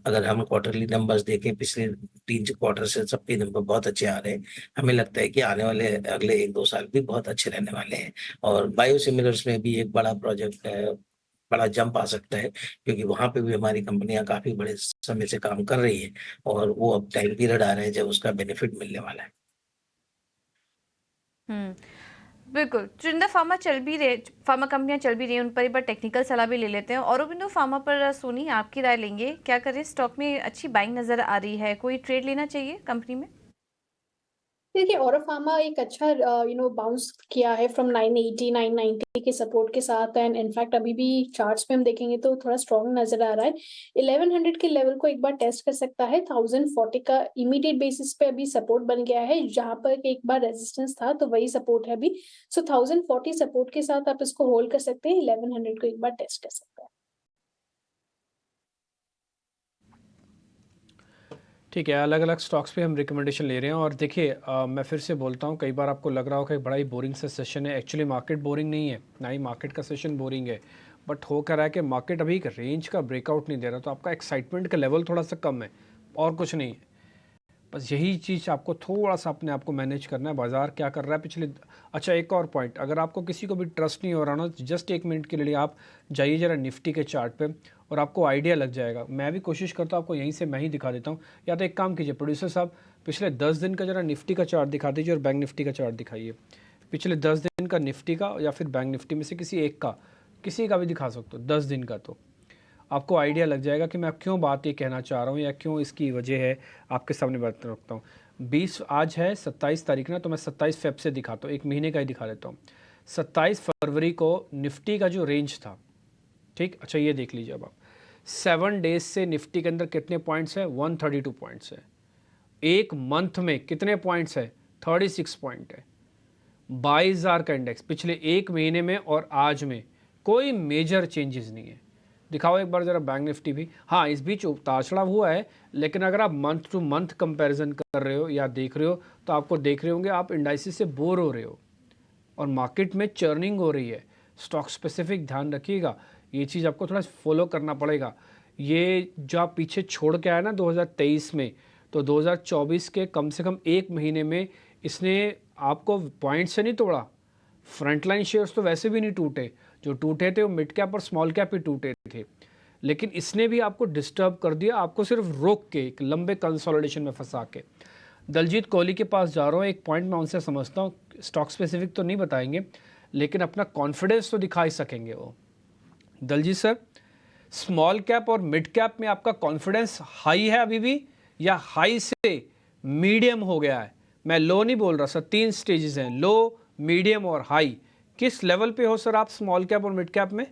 अगर हम क्वार्टरली नंबर्स देखें, पिछले 3 क्वार्टर से सबके नंबर बहुत अच्छे आ रहे हैं। हमें लगता है कि आने वाले अगले 1-2 साल भी बहुत अच्छे रहने वाले हैं, और बायोसिमिलर्स में भी एक बड़ा प्रोजेक्ट है, बड़ा जंप आ सकता है, क्योंकि वहाँ पे भी हमारी कंपनियां काफी बड़े समय से काम कर रही हैं, और वो अब टाइम पीरियड आ रहे हैं जब उसका बेनिफिट मिलने वाला है। बिल्कुल, चुनिंदा फार्मा कंपनियां चल भी रही हैं, उन पर एक बार टेक्निकल सलाह भी ले लेते हैं। औरोबिंदो फार्मा पर सोनी, आपकी राय लेंगे, क्या करें? स्टॉक में अच्छी बाइंग नजर आ रही है, कोई ट्रेड लेना चाहिए कंपनी में? देखिए, ऑरो फार्मा एक अच्छा बाउंस किया है फ्रॉम 980 990 के सपोर्ट के साथ, एंड इनफैक्ट अभी भी चार्ट्स पे हम देखेंगे तो थोड़ा स्ट्रॉन्ग नजर आ रहा है। 1100 के लेवल को एक बार टेस्ट कर सकता है। 1040 का इमीडिएट बेसिस पे अभी सपोर्ट बन गया है, जहां पर एक बार रेजिस्टेंस था तो वही सपोर्ट है अभी। सो 1040 सपोर्ट के साथ आप इसको होल्ड कर सकते हैं, 1100 को एक बार टेस्ट कर सकते हैं। ठीक है, अलग अलग स्टॉक्स पे हम रिकमेंडेशन ले रहे हैं। और देखिए, मैं फिर से बोलता हूँ, कई बार आपको लग रहा होगा कि बड़ा ही बोरिंग सा सेशन है। एक्चुअली मार्केट बोरिंग नहीं है, ना ही मार्केट का सेशन बोरिंग है, बट हो कर रहा है कि मार्केट अभी एक रेंज का ब्रेकआउट नहीं दे रहा, तो आपका एक्साइटमेंट का लेवल थोड़ा सा कम है, और कुछ नहीं है। बस यही चीज़ आपको थोड़ा सा अपने आप को मैनेज करना है, बाजार क्या कर रहा है पिछले। अच्छा, एक और पॉइंट, अगर आपको किसी को भी ट्रस्ट नहीं हो रहा ना, जस्ट 1 मिनट के लिए आप जाइए ज़रा निफ्टी के चार्ट पे, और आपको आइडिया लग जाएगा। मैं भी कोशिश करता हूँ आपको यहीं से मैं ही दिखा देता हूँ, या तो एक काम कीजिए प्रोड्यूसर साहब, पिछले 10 दिन का ज़रा निफ्टी का चार्ट दिखा दीजिए और बैंक निफ्टी का चार्ट दिखाइए। पिछले 10 दिन का निफ्टी का या फिर बैंक निफ्टी में से किसी का भी दिखा सकते हो 10 दिन का, तो आपको आइडिया लग जाएगा कि मैं क्यों बात ये कहना चाह रहा हूँ या क्यों इसकी वजह है आपके सामने बात रखता हूँ। 20 आज है 27 तारीख ना, तो मैं 27 फेब से दिखाता हूँ, एक महीने का ही दिखा देता हूँ। 27 फरवरी को निफ्टी का जो रेंज था, ठीक, अच्छा ये देख लीजिए अब आप 7 डेज से निफ्टी के अंदर कितने पॉइंट्स है, 132 पॉइंट्स है। एक मंथ में कितने पॉइंट्स है, 36 पॉइंट है। 22,000 का इंडेक्स पिछले एक महीने में और आज में कोई मेजर चेंजेस नहीं है। दिखाओ एक बार ज़रा बैंक निफ्टी भी। हाँ, इस बीच उतार चढ़ाव हुआ है, लेकिन अगर आप मंथ टू मंथ कंपैरिजन कर रहे हो या देख रहे हो तो आपको देख रहे होंगे आप इंडाइसिस से बोर हो रहे हो और मार्केट में चर्निंग हो रही है। स्टॉक स्पेसिफिक ध्यान रखिएगा, ये चीज़ आपको थोड़ा फॉलो करना पड़ेगा। ये जो आप पीछे छोड़ के आया ना 2023 में, तो 2024 के कम से कम एक महीने में इसने आपको पॉइंट से नहीं तोड़ा। फ्रंटलाइन शेयर्स तो वैसे भी नहीं टूटे, जो टूटे थे वो मिड कैप और स्मॉल कैप ही टूटे थे, लेकिन इसने भी आपको डिस्टर्ब कर दिया, आपको सिर्फ रोक के एक लंबे कंसोलिडेशन में फंसा के। दलजीत कोहली के पास जा रहा हूँ, एक पॉइंट मैं उनसे समझता हूँ, स्टॉक स्पेसिफिक तो नहीं बताएंगे लेकिन अपना कॉन्फिडेंस तो दिखा ही सकेंगे वो। दलजीत सर, स्मॉल कैप और मिड कैप में आपका कॉन्फिडेंस हाई है अभी भी या हाई से मीडियम हो गया है? मैं लो नहीं बोल रहा सर, 3 स्टेजेस हैं, लो, मीडियम और हाई। किस लेवल पे हो सर आप स्मॉल कैप और मिड कैप में?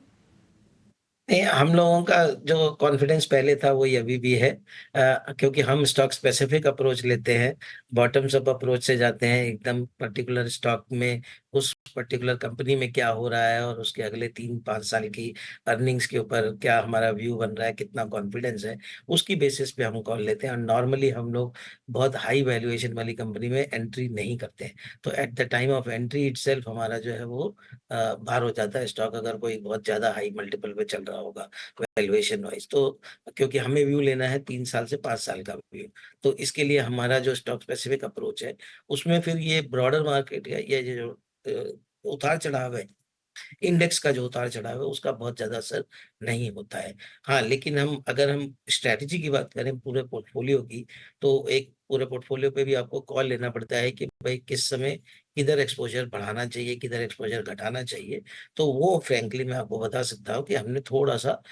नहीं, हम लोगों का जो कॉन्फिडेंस पहले था वही अभी भी है, क्योंकि हम स्टॉक स्पेसिफिक अप्रोच लेते हैं, बॉटम्स अप अप्रोच से जाते हैं एकदम पर्टिकुलर स्टॉक में, उस पर्टिकुलर कंपनी में क्या हो रहा है और उसके अगले 3-5 साल की अर्निंग्स के ऊपर क्या हमारा व्यू बन रहा है, कितना कॉन्फिडेंस है, उसकी बेसिस पे हम कॉल लेते हैं। और नॉर्मली हम लोग बहुत हाई वैल्यूएशन वाली कंपनी में एंट्री नहीं करते हैं, तो at the time of entry itself हमारा जो है वो बाहर हो जाता है स्टॉक, अगर कोई बहुत ज्यादा हाई मल्टीपल पे चल रहा होगा वैल्यूएशन वाइज। तो क्योंकि हमें व्यू लेना है 3 साल से 5 साल का व्यू, तो इसके लिए हमारा जो स्टॉक स्पेसिफिक अप्रोच है उसमें फिर ये ब्रॉडर मार्केट या ये जो उतार चढ़ाव है, इंडेक्स का जो उतार चढ़ाव है उसका बहुत ज्यादा असर नहीं होता है। हाँ, लेकिन अगर हम स्ट्रैटेजी की बात करें पूरे पोर्टफोलियो की, तो एक पूरे पोर्टफोलियो पे भी आपको कॉल लेना पड़ता है कि भाई किस समय किधर एक्सपोजर बढ़ाना चाहिए, किधर एक्सपोजर घटाना चाहिए। तो वो फ्रैंकली मैं आपको बता सकता हूँ कि हमने थोड़ा सा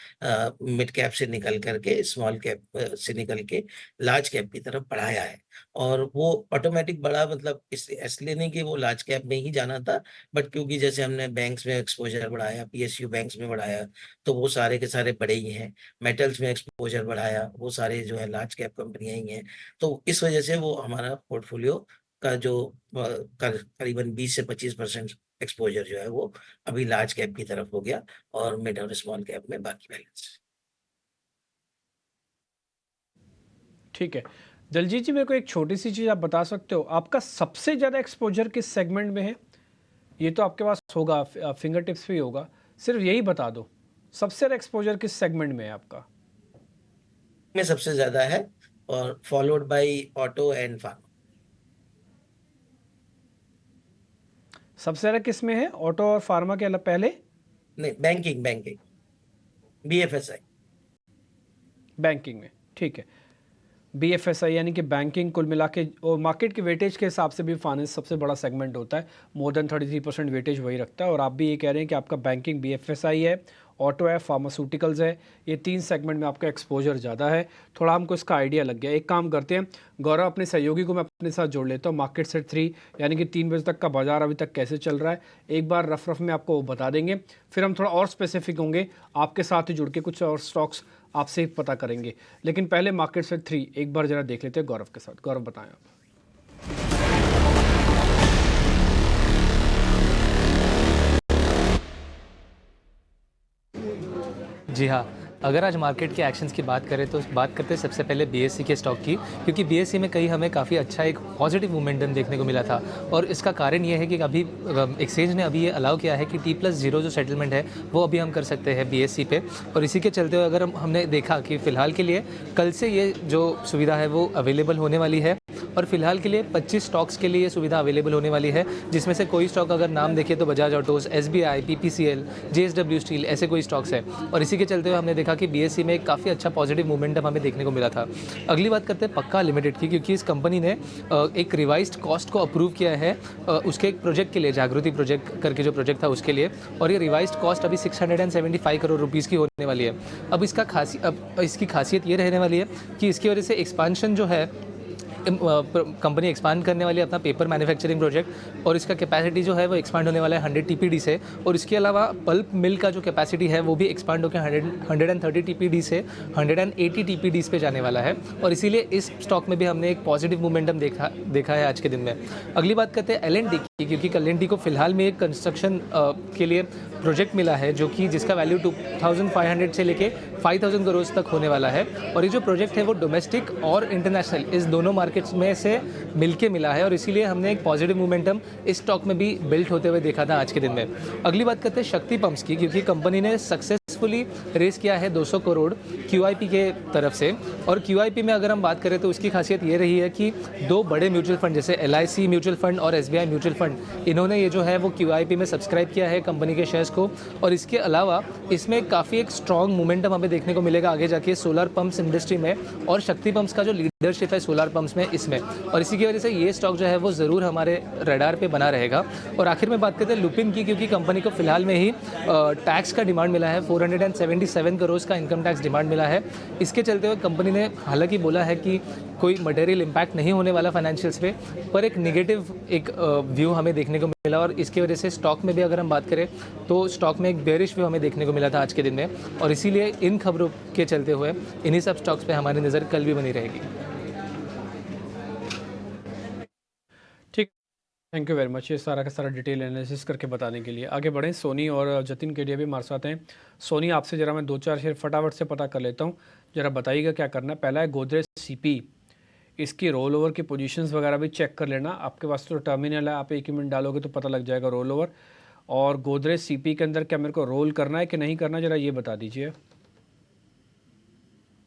मिड कैप से निकल करके स्मॉल कैप से निकल के लार्ज कैप की तरफ बढ़ाया है, और वो ऑटोमेटिक बढ़ा, मतलब इसलिए नहीं कि वो लार्ज कैप में ही जाना था, बट क्योंकि जैसे हमने बैंक्स में एक्सपोजर बढ़ाया, पीएसयू बैंक्स में बढ़ाया, तो वो सारे के सारे बड़े ही हैं। मेटल्स में एक्सपोजर बढ़ाया, वो सारे जो है लार्ज कैप कंपनियां ही हैं। तो इस वजह से वो हमारा पोर्टफोलियो का जो करीबन 20 से 25% एक्सपोजर जो है वो अभी लार्ज कैप की तरफ हो गया, और मिड और स्मॉल कैप में बाकी बैलेंस। ठीक है दलजीत जी, मेरे को एक छोटी सी चीज़ आप बता सकते हो, आपका सबसे ज़्यादा एक्सपोजर किस सेगमेंट में है? ये तो आपके पास होगा, फिंगर टिप्स भी होगा, सिर्फ यही बता दो, सबसे ज़्यादा एक्सपोजर किस सेगमेंट में है आपका? में सबसे ज्यादा है, और followed by auto and pharma. सबसे ज़्यादा किस में है, ऑटो और फार्मा के अलग पहले? नहीं, बैंकिंग BFSI बैंकिंग में, ठीक है। BFSI यानी कि बैंकिंग कुल मिला के, और मार्केट के वेटेज के हिसाब से भी फाइनेंस सबसे बड़ा सेगमेंट होता है, मोर देन 33% वेटेज वही रखता है। और आप भी ये कह रहे हैं कि आपका बैंकिंग BFSI है, ऑटो है, फार्मास्यूटिकल्स है, ये 3 सेगमेंट में आपका एक्सपोजर ज़्यादा है। थोड़ा हमको इसका आइडिया लग गया। एक काम करते हैं गौरव, अपने सहयोगी को मैं अपने साथ जोड़ लेता हूँ। मार्केट सेट 3 यानी कि 3 बजे तक का बाजार अभी तक कैसे चल रहा है एक बार रफ में आपको बता देंगे, फिर हम थोड़ा और स्पेसिफिक होंगे, आपके साथ ही जुड़ के कुछ और स्टॉक्स आपसे पता करेंगे। लेकिन पहले मार्केट सेट 3 एक बार जरा देख लेते हैं गौरव के साथ। गौरव बताएं आप। जी हाँ, अगर आज मार्केट के एक्शंस की बात करें तो बात करते हैं सबसे पहले BSE के स्टॉक की, क्योंकि BSE में कहीं हमें काफ़ी अच्छा एक पॉजिटिव मोमेंटम देखने को मिला था। और इसका कारण ये है कि अभी एक्सचेंज ने अभी ये अलाउ किया है कि T+0 जो सेटलमेंट है वो अभी हम कर सकते हैं BSE पे। और इसी के चलते हुए अगर हमने देखा कि फ़िलहाल के लिए कल से ये जो सुविधा है वो अवेलेबल होने वाली है, और फिलहाल के लिए 25 स्टॉक्स के लिए ये सुविधा अवेलेबल होने वाली है, जिसमें से कोई स्टॉक अगर नाम देखें तो Bajaj autos, SBI, PPCL, JSW steel, ऐसे कोई स्टॉक्स है। और इसी के चलते हुए हमने देखा कि BSE में एक काफ़ी अच्छा पॉजिटिव मोमेंटम हमें देखने को मिला था। अगली बात करते हैं पक्का लिमिटेड की, क्योंकि इस कंपनी ने एक रिवाइज्ड कॉस्ट को अप्रूव किया है उसके एक प्रोजेक्ट के लिए, जागृति प्रोजेक्ट करके जो प्रोजेक्ट था उसके लिए, और ये रिवाइज्ड कॉस्ट अभी 675 करोड़ रुपीज़ की होने वाली है। अब इसकी खासियत ये रहने वाली है कि इसकी वजह से एक्सपांशन जो है, कंपनी एक्सपांड करने वाली है अपना पेपर मैन्युफैक्चरिंग प्रोजेक्ट, और इसका कैपेसिटी जो है वो एक्सपांड होने वाला है 100 TPD से, और इसके अलावा पल्प मिल का जो कैपेसिटी है वो भी एक्सपांड होकर 130 TPD से 180 TPD पे जाने वाला है, और इसीलिए इस स्टॉक में भी हमने एक पॉजिटिव मोमेंटम देखा है आज के दिन में। अगली बात करते हैं L&T की, क्योंकि L&T को फिलहाल में एक कंस्ट्रक्शन के लिए प्रोजेक्ट मिला है जिसका वैल्यू 2500 से लेके 5000 करोड़ तक होने वाला है, और ये जो प्रोजेक्ट है वो डोमेस्टिक और इंटरनेशनल इस दोनों मार्केट्स में से मिलके मिला है, और इसीलिए हमने एक पॉजिटिव मोमेंटम इस स्टॉक में भी बिल्ड होते हुए देखा था आज के दिन में। अगली बात करते हैं शक्ति पंप्स की, क्योंकि कंपनी ने सक्सेसफुली रेस किया है 200 करोड़ QIP के तरफ से, और QIP में अगर हम बात करें तो उसकी खासियत ये रही है कि दो बड़े म्यूचुअल फंड जैसे LIC म्यूचुअल फंड और SBI म्यूचुअल फंड, इन्होंने ये जो है वो QIP में सब्सक्राइब किया है कंपनी के शेयर्स को, और इसके अलावा इसमें काफ़ी एक स्ट्रॉन्ग मोमेंटम हमें देखने को मिलेगा आगे जाके सोलर पंप्स इंडस्ट्री में, और शक्ति पंप्स का जो लीडरशिप है सोलर पंप्स में इसमें, और इसी की वजह से ये स्टॉक जो है वो ज़रूर हमारे रडार पे बना रहेगा। और आखिर में बात करते हैं लुपिन की, क्योंकि कंपनी को फिलहाल में ही टैक्स का डिमांड मिला है, 477 करोड़ का इनकम टैक्स डिमांड मिला है। इसके चलते हुए कंपनी ने हालांकि बोला है कि कोई मटेरियल इम्पैक्ट नहीं होने वाला फाइनेंशियल्स पे, पर एक नेगेटिव एक व्यू हमें देखने को मिला, और इसकी वजह से स्टॉक में भी अगर हम बात करें तो स्टॉक में एक बेरिश व्यू हमें देखने को मिला था आज के दिन में, और इसीलिए इन खबरों के चलते हुए इन्हीं सब स्टॉक्स पे हमारी नज़र कल भी बनी रहेगी। ठीक, थैंक यू वेरी मच ये सारा का सारा डिटेल एनालिसिस करके बताने के लिए। आगे बढ़ें, सोनी और जतिन केडिया भी हमारे साथ हैं। सोनी, आपसे ज़रा मैं 2-4 शेयर फटाफट से पता कर लेता हूँ, ज़रा बताइएगा क्या करना है। पहला है गोदरेज CP, इसकी रोल ओवर की पोजीशंस वगैरह भी चेक कर लेना। आपके पास तो टर्मिनल है, आप 1 ही मिनट डालोगे तो पता लग जाएगा रोल ओवर। और गोदरेज CP के अंदर क्या मेरे को रोल करना है कि नहीं करना, ज़रा ये बता दीजिए।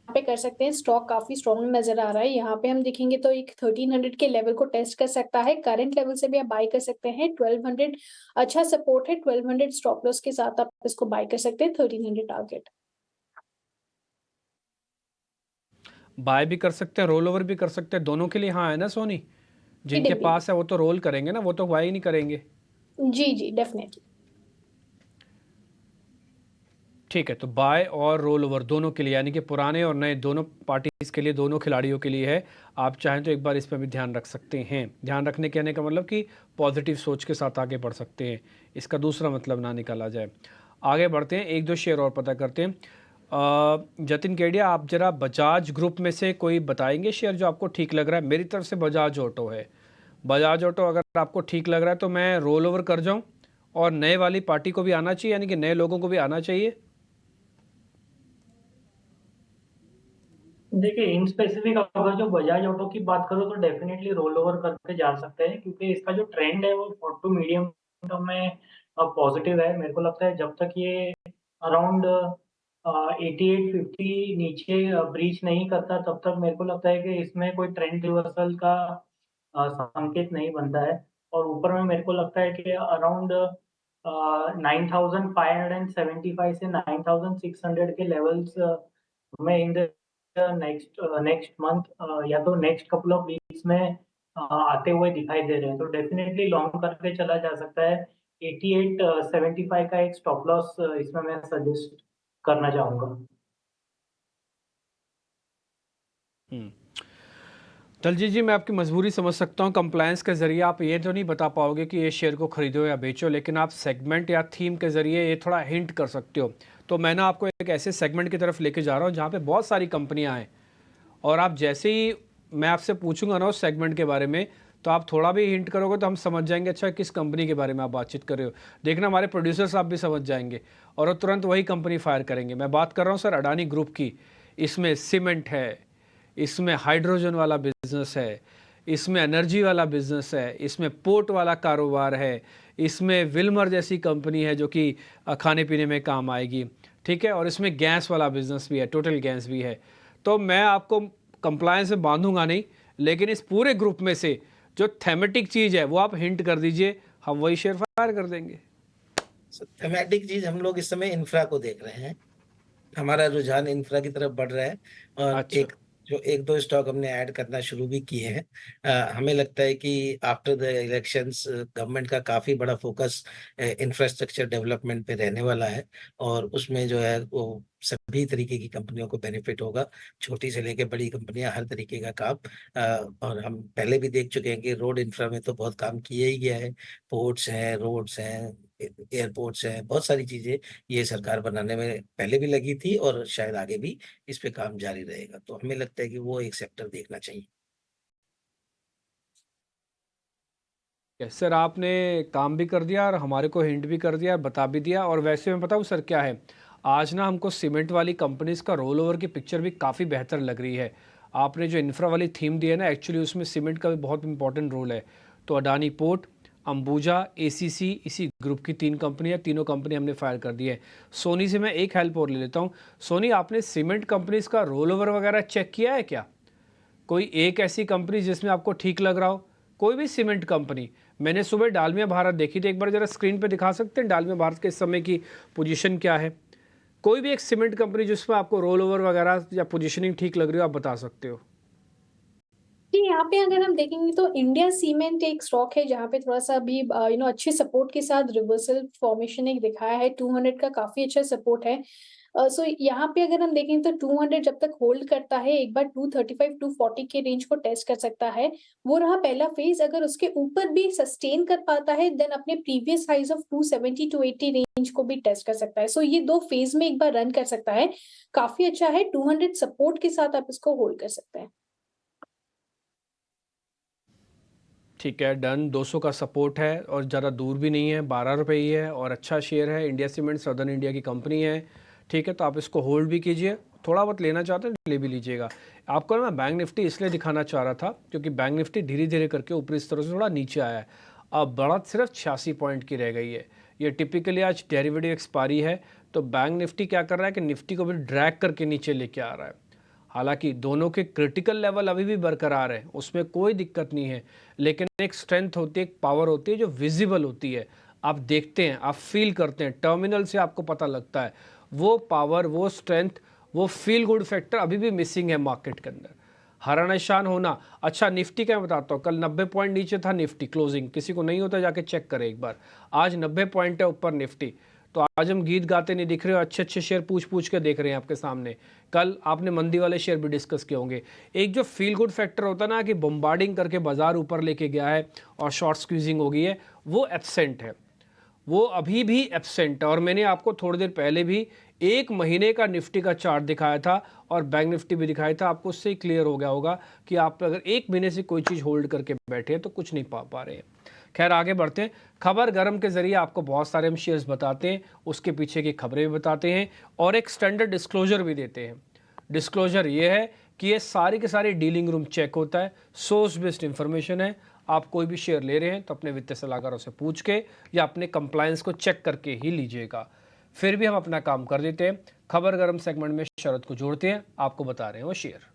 पे कर सकते हैं, स्टॉक काफी स्ट्रॉन्ग नजर आ रहा है। यहाँ पे हम देखेंगे तो एक 1300 के लेवल को टेस्ट कर सकता है, करंट लेवल से भी आप बाय कर सकते हैं। 1200 अच्छा सपोर्ट है, 1200 स्टॉप लॉस के साथ आप इसको बाय कर सकते हैं, 1300 टारगेट। बाय भी कर सकते हैं, रोल ओवर भी कर सकते हैं, दोनों के लिए हाँ है ना सोनी? जिनके पास है वो तो रोल करेंगे ना, वो तो बाय ही नहीं करेंगे। जी डेफिनेटली। ठीक है, तो बाय और रोल ओवर दोनों के लिए, यानी कि पुराने और नए दोनों पार्टीज के लिए, दोनों खिलाड़ियों के लिए है। आप चाहें तो एक बार इस पर भी ध्यान रख सकते हैं। ध्यान रखने के आने का मतलब कि पॉजिटिव सोच के साथ आगे बढ़ सकते हैं, इसका दूसरा मतलब ना निकाला जाए। आगे बढ़ते हैं, 1-2 शेयर और पता करते हैं। जतिन केडिया, आप जरा बजाज ग्रुप में से कोई बताएंगे शेयर जो आपको ठीक लग रहा है? मेरी तरफ से बजाज ऑटो है। बजाज ऑटो अगर आपको ठीक लग रहा है तो मैं रोल ओवर कर जाऊं, और नए वाली पार्टी को भी आना चाहिए, यानी कि नए लोगों को भी आना चाहिए। देखिए, इन स्पेसिफिक अगर जो बजाज ऑटो की बात करो तो डेफिनेटली रोल ओवर करके जा सकते हैं, क्योंकि इसका जो ट्रेंड है वो शॉर्ट टू मीडियम टर्म में पॉजिटिव है। मेरे को लगता है जब तक ये अराउंड 8850 नीचे ब्रीच नहीं करता, तब तक मेरे को लगता है कि इसमें कोई ट्रेंड रिवर्सल का संकेत नहीं बनता है। और ऊपर में मेरे को लगता है कि अराउंड 9575 से 9600 के लेवल्स में इन द नेक्स्ट मंथ या तो नेक्स्ट कपल ऑफ वीक्स में आते हुए दिखाई दे रहे हैं। तो डेफिनेटली लॉन्ग करके चला जा सकता है। 8875 का एक स्टॉप लॉस इसमें मैं सजेस्ट करना चाहूँगा। दलजीत जी, मैं आपकी मजबूरी समझ सकता हूँ। कंप्लायंस के ज़रिए आप ये तो नहीं बता पाओगे कि ये शेयर को खरीदो या बेचो, लेकिन आप सेगमेंट या थीम के ज़रिए ये थोड़ा हिंट कर सकते हो। तो मैं ना आपको एक ऐसे सेगमेंट की तरफ लेके जा रहा हूँ जहाँ पे बहुत सारी कंपनियाँ हैं, और आप जैसे ही मैं आपसे पूछूंगा ना उस सेगमेंट के बारे में, तो आप थोड़ा भी हिंट करोगे तो हम समझ जाएंगे अच्छा किस कंपनी के बारे में आप बातचीत कर रहे हो। देखना, हमारे प्रोड्यूसर साहब भी समझ जाएंगे और वो तुरंत वही कंपनी फायर करेंगे। मैं बात कर रहा हूँ सर अडानी ग्रुप की। इसमें सीमेंट है, इसमें हाइड्रोजन वाला बिजनेस है, इसमें एनर्जी वाला बिजनेस है, इसमें पोर्ट वाला कारोबार है, इसमें विल्मर जैसी कंपनी है जो कि खाने पीने में काम आएगी, ठीक है, और इसमें गैस वाला बिजनेस भी है, टोटल गैस भी है। तो मैं आपको कंप्लायंस में बांधूंगा नहीं, लेकिन इस पूरे ग्रुप में से जो थेमेटिक चीज़ है वो आप हिंट कर दीजिए, हम वही शेयर फायर कर देंगे। थीमेटिक चीज हम लोग इस समय इंफ्रा को देख रहे हैं, हमारा रुझान इंफ्रा की तरफ बढ़ रहा है। और अच्छा, एक दो स्टॉक हमने ऐड करना शुरू भी किए हैं। हमें लगता है कि आफ्टर द इलेक्शंस गवर्नमेंट का काफी बड़ा फोकस इंफ्रास्ट्रक्चर डेवलपमेंट पे रहने वाला है, और उसमें जो है वो सभी तरीके की कंपनियों को बेनिफिट होगा, छोटी से लेकर बड़ी कंपनियां, हर तरीके का काम। और हम पहले भी देख चुके हैं कि रोड इंफ्रा में तो बहुत काम किया ही गया है, पोर्ट्स हैं, रोड्स हैं, एयरपोर्ट्स हैं, बहुत सारी चीजें ये सरकार बनाने में पहले भी लगी थी, और शायद आगे भी इस पे काम जारी रहेगा। तो हमें लगता है कि वो एक सेक्टर देखना चाहिए। सर आपने काम भी कर दिया और हमारे को हिंट भी कर दिया, बता भी दिया। और वैसे मैं बताऊँ सर क्या है, आज ना हमको सीमेंट वाली कंपनीज का रोल ओवर की पिक्चर भी काफ़ी बेहतर लग रही है। आपने जो इंफ्रा वाली थीम दी है ना, एक्चुअली उसमें सीमेंट का भी बहुत इंपॉर्टेंट रोल है। तो अडानी पोर्ट, अंबुजा, एसीसी, इसी ग्रुप की 3 कंपनियां, तीनों कंपनी हमने फायर कर दी है। सोनी से मैं एक हेल्प और ले लेता हूँ। सोनी, आपने सीमेंट कंपनीज का रोल ओवर वगैरह चेक किया है क्या? कोई एक ऐसी कंपनी जिसमें आपको ठीक लग रहा हो, कोई भी सीमेंट कंपनी। मैंने सुबह डालमिया भारत देखी थी, एक बार जरा स्क्रीन पे दिखा सकते हैं डालमिया भारत के इस समय की पोजीशन क्या है? कोई भी एक सीमेंट कंपनी जिसमें आपको रोल ओवर वगैरह या पोजीशनिंग ठीक लग रही हो, आप बता सकते हो। जी, यहाँ पे अगर हम देखेंगे तो इंडिया सीमेंट एक स्टॉक है जहाँ पे थोड़ा सा अभी अच्छे सपोर्ट के साथ रिवर्सल फॉर्मेशन एक दिखाया है, 200 का काफी अच्छा सपोर्ट है। सो यहाँ पे अगर हम देखें तो 200 जब तक होल्ड करता है, एक बार 235 240 के रेंज को टेस्ट कर सकता है। वो रहा पहला फेज। अगर उसके ऊपर भी सस्टेन कर पाता है देन अपने प्रीवियस हाइज ऑफ 270 280 रेंज को भी टेस्ट कर सकता है। सो ये 2 फेज में एक बार रन कर सकता है, काफी अच्छा है। 200 सपोर्ट के साथ आप इसको होल्ड कर सकते हैं। ठीक है, डन। 200 का सपोर्ट है और ज़्यादा दूर भी नहीं है, 12 रुपये ही है और अच्छा शेयर है। इंडिया सीमेंट सदर्न इंडिया की कंपनी है। ठीक है, तो आप इसको होल्ड भी कीजिए, थोड़ा बहुत लेना चाहते हैं ले भी लीजिएगा। आपको ना मैं बैंक निफ्टी इसलिए दिखाना चाह रहा था क्योंकि बैंक निफ्टी धीरे धीरे करके ऊपरी स्तरों से थोड़ा नीचे आया है। अब बढ़त सिर्फ 86 पॉइंट की रह गई है। ये टिपिकली आज डेरिवेटिव एक्सपायरी है, तो बैंक निफ्टी क्या कर रहा है कि निफ्टी को भी ड्रैग करके नीचे लेके आ रहा है। हालांकि दोनों के क्रिटिकल लेवल अभी भी बरकरार है, उसमें कोई दिक्कत नहीं है, लेकिन एक स्ट्रेंथ होती है, एक पावर होती है जो विजिबल होती है। आप देखते हैं, आप फील करते हैं, टर्मिनल से आपको पता लगता है। वो पावर, वो स्ट्रेंथ, वो फील गुड फैक्टर अभी भी मिसिंग है मार्केट के अंदर। हरा निशान होना। अच्छा, निफ्टी का मैं बताता हूँ, कल 90 पॉइंट नीचे था निफ्टी क्लोजिंग, किसी को नहीं होता जाके चेक करें एक बार। आज 90 पॉइंट है ऊपर निफ्टी। तो आज हम गीत गाते नहीं दिख रहे हो, अच्छे अच्छे शेयर पूछ पूछ के देख रहे हैं आपके सामने। कल आपने मंदी वाले शेयर भी डिस्कस किए होंगे। एक जो फील गुड फैक्टर होता है ना कि बम्बार्डिंग करके बाजार ऊपर लेके गया है और शॉर्ट स्क्वीजिंग हो गई है, वो एब्सेंट है, वो अभी भी एब्सेंट है। और मैंने आपको थोड़ी देर पहले भी 1 महीने का निफ्टी का चार्ट दिखाया था और बैंक निफ्टी भी दिखाया था, आपको उससे ही क्लियर हो गया होगा कि आप अगर 1 महीने से कोई चीज़ होल्ड करके बैठे हैं तो कुछ नहीं पा रहे हैं। खैर, आगे बढ़ते हैं। खबर गरम के जरिए आपको बहुत सारे हम शेयर्स बताते हैं, उसके पीछे की खबरें भी बताते हैं और एक स्टैंडर्ड डिस्क्लोजर भी देते हैं। डिस्क्लोजर ये है कि ये सारी के सारी डीलिंग रूम चेक होता है, सोर्स बेस्ड इंफॉर्मेशन है। आप कोई भी शेयर ले रहे हैं तो अपने वित्तीय सलाहकारों से पूछ के या अपने कंप्लायंस को चेक करके ही लीजिएगा। फिर भी हम अपना काम कर देते हैं। खबर गरम सेगमेंट में शरद को जोड़ते हैं, आपको बता रहे हैं वो शेयर।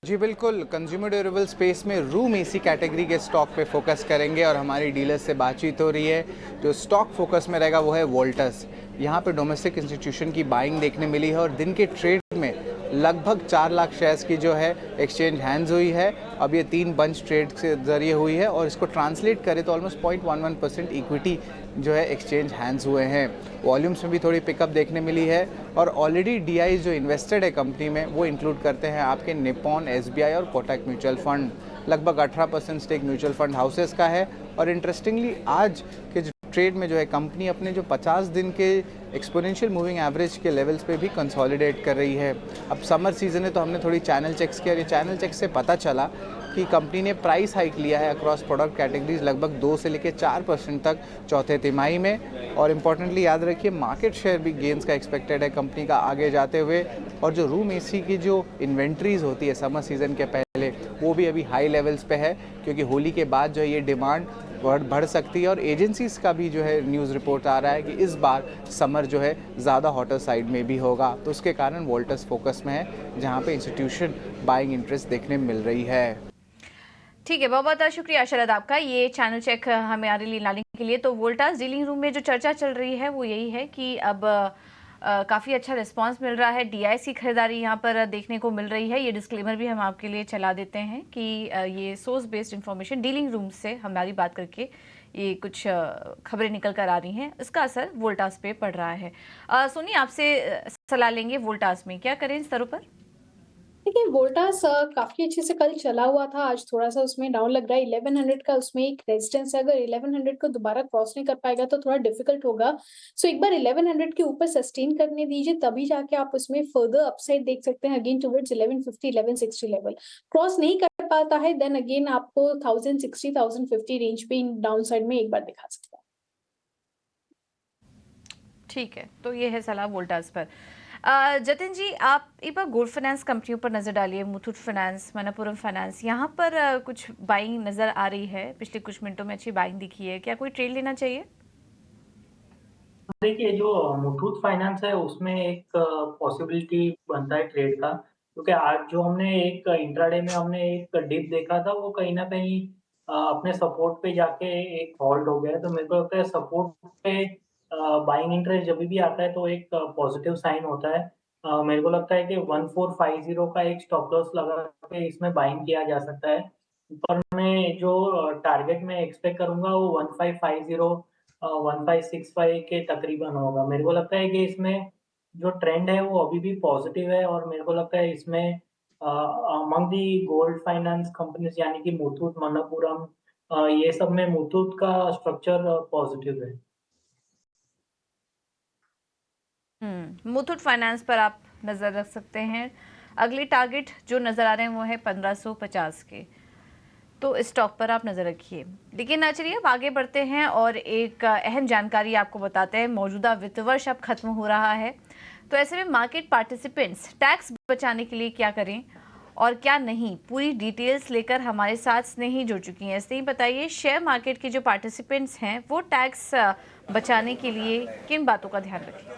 जी बिल्कुल, कंज्यूमर ड्यूरेबल स्पेस में रूम एसी कैटेगरी के स्टॉक पे फोकस करेंगे और हमारी डीलर से बातचीत हो रही है। जो स्टॉक फोकस में रहेगा वो है वोल्टस। यहाँ पे डोमेस्टिक इंस्टीट्यूशन की बाइंग देखने मिली है और दिन के ट्रेड में लगभग 4 लाख शेयर्स की जो है एक्सचेंज हैंड्स हुई है। अब ये 3 बंच ट्रेड के जरिए हुई है और इसको ट्रांसलेट करें तो ऑलमोस्ट 0.11% इक्विटी जो है एक्सचेंज हैंड्स हुए हैं। वॉल्यूम्स में भी थोड़ी पिकअप देखने मिली है और ऑलरेडी डीआई जो इन्वेस्टेड है कंपनी में वो इंक्लूड करते हैं आपके निप्पॉन, एसबीआई और कोटक म्यूचुअल फंड। लगभग 18% स्टेक म्यूचुअल फंड हाउसेस का है। और इंटरेस्टिंगली आज के जो ट्रेड में जो है कंपनी अपने जो 50 दिन के एक्सपोनेंशियल मूविंग एवरेज के लेवल्स पे भी कंसोलिडेट कर रही है। अब समर सीजन है तो हमने थोड़ी चैनल चेक्स किया और ये चैनल चेक से पता चला कि कंपनी ने प्राइस हाइक लिया है अक्रॉस प्रोडक्ट कैटेगरीज लगभग 2 से लेकर 4% तक चौथे तिमाही में। और इम्पॉर्टेंटली याद रखिए मार्केट शेयर भी गेंस का एक्सपेक्टेड है कंपनी का आगे जाते हुए। और जो रूम एसी की जो इन्वेंट्रीज होती है समर सीजन के पहले वो भी अभी हाई लेवल्स पे है, क्योंकि होली के बाद जो है ये डिमांड बढ़ सकती है। और एजेंसीज का भी जो है न्यूज़ रिपोर्ट आ रहा है कि इस बार समर जो है ज़्यादा हॉटर साइड में भी होगा, तो उसके कारण वोल्टास फोकस में है जहां पे इंस्टीट्यूशन बाइंग इंटरेस्ट देखने मिल रही है। ठीक है, बहुत बहुत शुक्रिया शरद आपका ये चैनल चेक हमारे लिए लाने के लिए। तो वोल्टास डीलिंग रूम में जो चर्चा चल रही है वो यही है कि अब काफ़ी अच्छा रिस्पांस मिल रहा है, डीआईएस की खरीदारी यहाँ पर देखने को मिल रही है। ये डिस्क्लेमर भी हम आपके लिए चला देते हैं कि ये source based information dealing room से हमारी बात करके ये कुछ खबरें निकल कर आ रही हैं, इसका असर वोल्टास पे पड़ रहा है। सोनी आपसे सलाह लेंगे, वोल्टास में क्या करें इस स्तरों पर? देखिए वोल्टास काफी अच्छे से कल चला हुआ था, आज थोड़ा सा उसमें डाउन लग रहा है। 1100 का उसमें एक रेजिस्टेंस है, अगर 1100 को दोबारा क्रॉस नहीं कर पाएगा तो थोड़ा डिफिकल्ट होगा। सो एक बार 1100 के ऊपर सस्टेन करने दीजिए, तभी जाके आप उसमें फर्दर अपसाइड देख सकते हैं अगेन टुवर्ड्स 1150 1160 लेवल। क्रॉस नहीं कर पाता है देन अगेन आपको 1060 1050 रेंज पे डाउन साइड में एक बार दिखा सकता है। ठीक है, तो ये है सलाह वोल्टास पर। जतिन जी, आप एक बार गोल्ड फाइनेंस कंपनियों पर नजर डालिए, मुथूट फाइनेंस, मनप्पुरम फाइनेंस, यहाँ पर कुछ बाइंग नजर आ रही है, पिछले कुछ मिनटों में अच्छी बाइंग दिखी है, क्या कोई ट्रेड लेना चाहिए? देखिए जो मुथूट फाइनेंस है उसमें एक पॉसिबिलिटी बनता है ट्रेड का, क्योंकि आज जो हमने एक इंट्राडे में हमने एक डिप देखा था वो कहीं ना कहीं अपने सपोर्ट पे जाके एक हॉल्ट हो गया है। तो मेरे को लगता है सपोर्ट पे बाइंग इंटरेस्ट जब भी आता है तो एक पॉजिटिव साइन होता है। मेरे को लगता है कि 1450 का एक स्टॉप लॉस लगा के इसमें बाइंग किया जा सकता है। ऊपर में जो टारगेट मैं एक्सपेक्ट करूंगा वो 1550 1565 के तकरीबन होगा। मेरे को लगता है कि इसमें जो ट्रेंड है वो अभी भी पॉजिटिव है और मेरे को लगता है इसमें among the gold finance companies यानी कि मुथूट, मनप्पुरम, ये सब में मुथूट का स्ट्रक्चर पॉजिटिव है। मुथूट फाइनेंस पर आप नज़र रख सकते हैं। अगले टारगेट जो नज़र आ रहे हैं वो है 1550 के, तो इस स्टॉक पर आप नज़र रखिए। लेकिन चलिए अब आगे बढ़ते हैं और एक अहम जानकारी आपको बताते हैं। मौजूदा वित्त वर्ष अब खत्म हो रहा है, तो ऐसे में मार्केट पार्टिसिपेंट्स टैक्स बचाने के लिए क्या करें और क्या नहीं, पूरी डिटेल्स लेकर हमारे साथ स्नेही जुड़ चुकी हैं। ऐसे ही बताइए, शेयर मार्केट के जो पार्टिसिपेंट्स हैं वो टैक्स बचाने के लिए किन बातों का ध्यान रखें?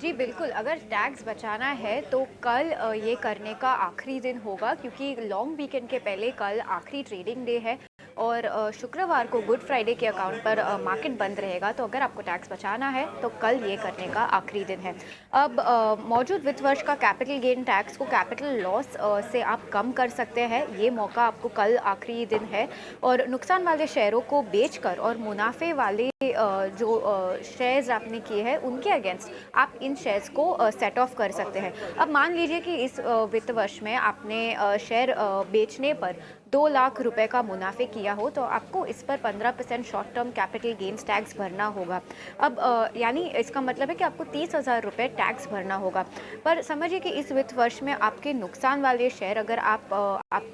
जी बिल्कुल, अगर टैक्स बचाना है तो कल ये करने का आखिरी दिन होगा, क्योंकि लॉन्ग वीकेंड के पहले कल आखिरी ट्रेडिंग डे है और शुक्रवार को गुड फ्राइडे के अकाउंट पर मार्केट बंद रहेगा। तो अगर आपको टैक्स बचाना है तो कल ये करने का आखिरी दिन है। अब मौजूद वित्त वर्ष का कैपिटल गेन टैक्स को कैपिटल लॉस से आप कम कर सकते हैं, ये मौका आपको कल आखिरी दिन है। और नुकसान वाले शेयरों को बेचकर और मुनाफे वाले जो शेयर्स आपने किए हैं उनके अगेंस्ट आप इन शेयर्स को सेट ऑफ कर सकते हैं। अब मान लीजिए कि इस वित्त वर्ष में आपने शेयर बेचने पर 2 लाख रुपए का मुनाफे किया हो तो आपको इस पर 15% short term capital gains tax भरना होगा। अब यानी इसका मतलब है कि आपको 30,000 रुपये टैक्स भरना होगा। पर समझिए कि इस वित्त वर्ष में आपके नुकसान वाले शेयर अगर आप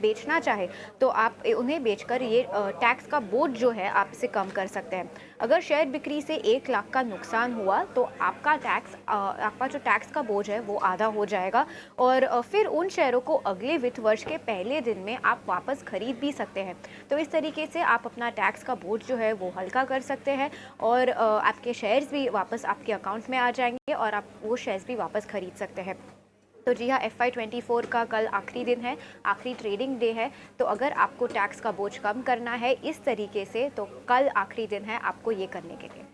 बेचना चाहे तो आप उन्हें बेचकर ये टैक्स का बोझ जो है आप इसे कम कर सकते हैं। अगर शेयर बिक्री से 1 लाख का नुकसान हुआ तो आपका जो टैक्स का बोझ है वो आधा हो जाएगा और फिर उन शेयरों को अगले वित्त वर्ष के पहले दिन में आप वापस खरीद भी सकते हैं। तो इस तरीके से आप अपना टैक्स का बोझ जो है वो हल्का कर सकते हैं और आपके शेयर्स भी वापस आपके अकाउंट में आ जाएंगे और आप वो शेयर्स भी वापस खरीद सकते हैं। तो जी हाँ, FY24 का कल आखिरी दिन है, आखिरी ट्रेडिंग डे है। तो अगर आपको टैक्स का बोझ कम करना है इस तरीके से तो कल आखिरी दिन है आपको ये करने के लिए।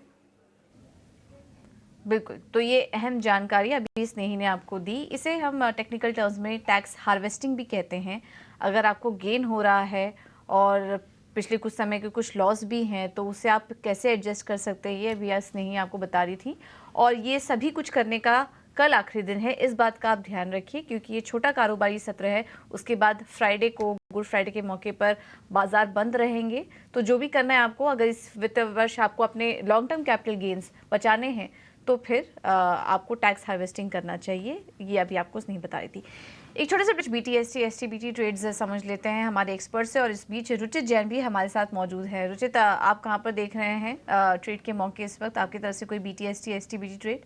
बिल्कुल, तो ये अहम जानकारी अभी स्नेही ने आपको दी। इसे हम टेक्निकल टर्म्स में टैक्स हार्वेस्टिंग भी कहते हैं। अगर आपको गेन हो रहा है और पिछले कुछ समय के कुछ लॉस भी हैं तो उसे आप कैसे एडजस्ट कर सकते हैं, ये भी स्नेही आपको बता रही थी। और ये सभी कुछ करने का कल आखिरी दिन है, इस बात का आप ध्यान रखिए, क्योंकि ये छोटा कारोबारी सत्र है। उसके बाद फ्राइडे को, गुड फ्राइडे के मौके पर बाजार बंद रहेंगे। तो जो भी करना है आपको, अगर इस वित्त वर्ष आपको अपने लॉन्ग टर्म कैपिटल गेन्स बचाने हैं तो फिर आपको टैक्स हार्वेस्टिंग करना चाहिए। ये अभी आपको नहीं बता रही थी। एक छोटे से BTST STBT ट्रेड्स समझ लेते हैं हमारे एक्सपर्ट से, और इस बीच रुचित जैन भी हमारे साथ मौजूद है। रुचित, आप कहाँ पर देख रहे हैं ट्रेड के मौके इस वक्त? आपकी तरफ से कोई BTST STBT ट्रेड?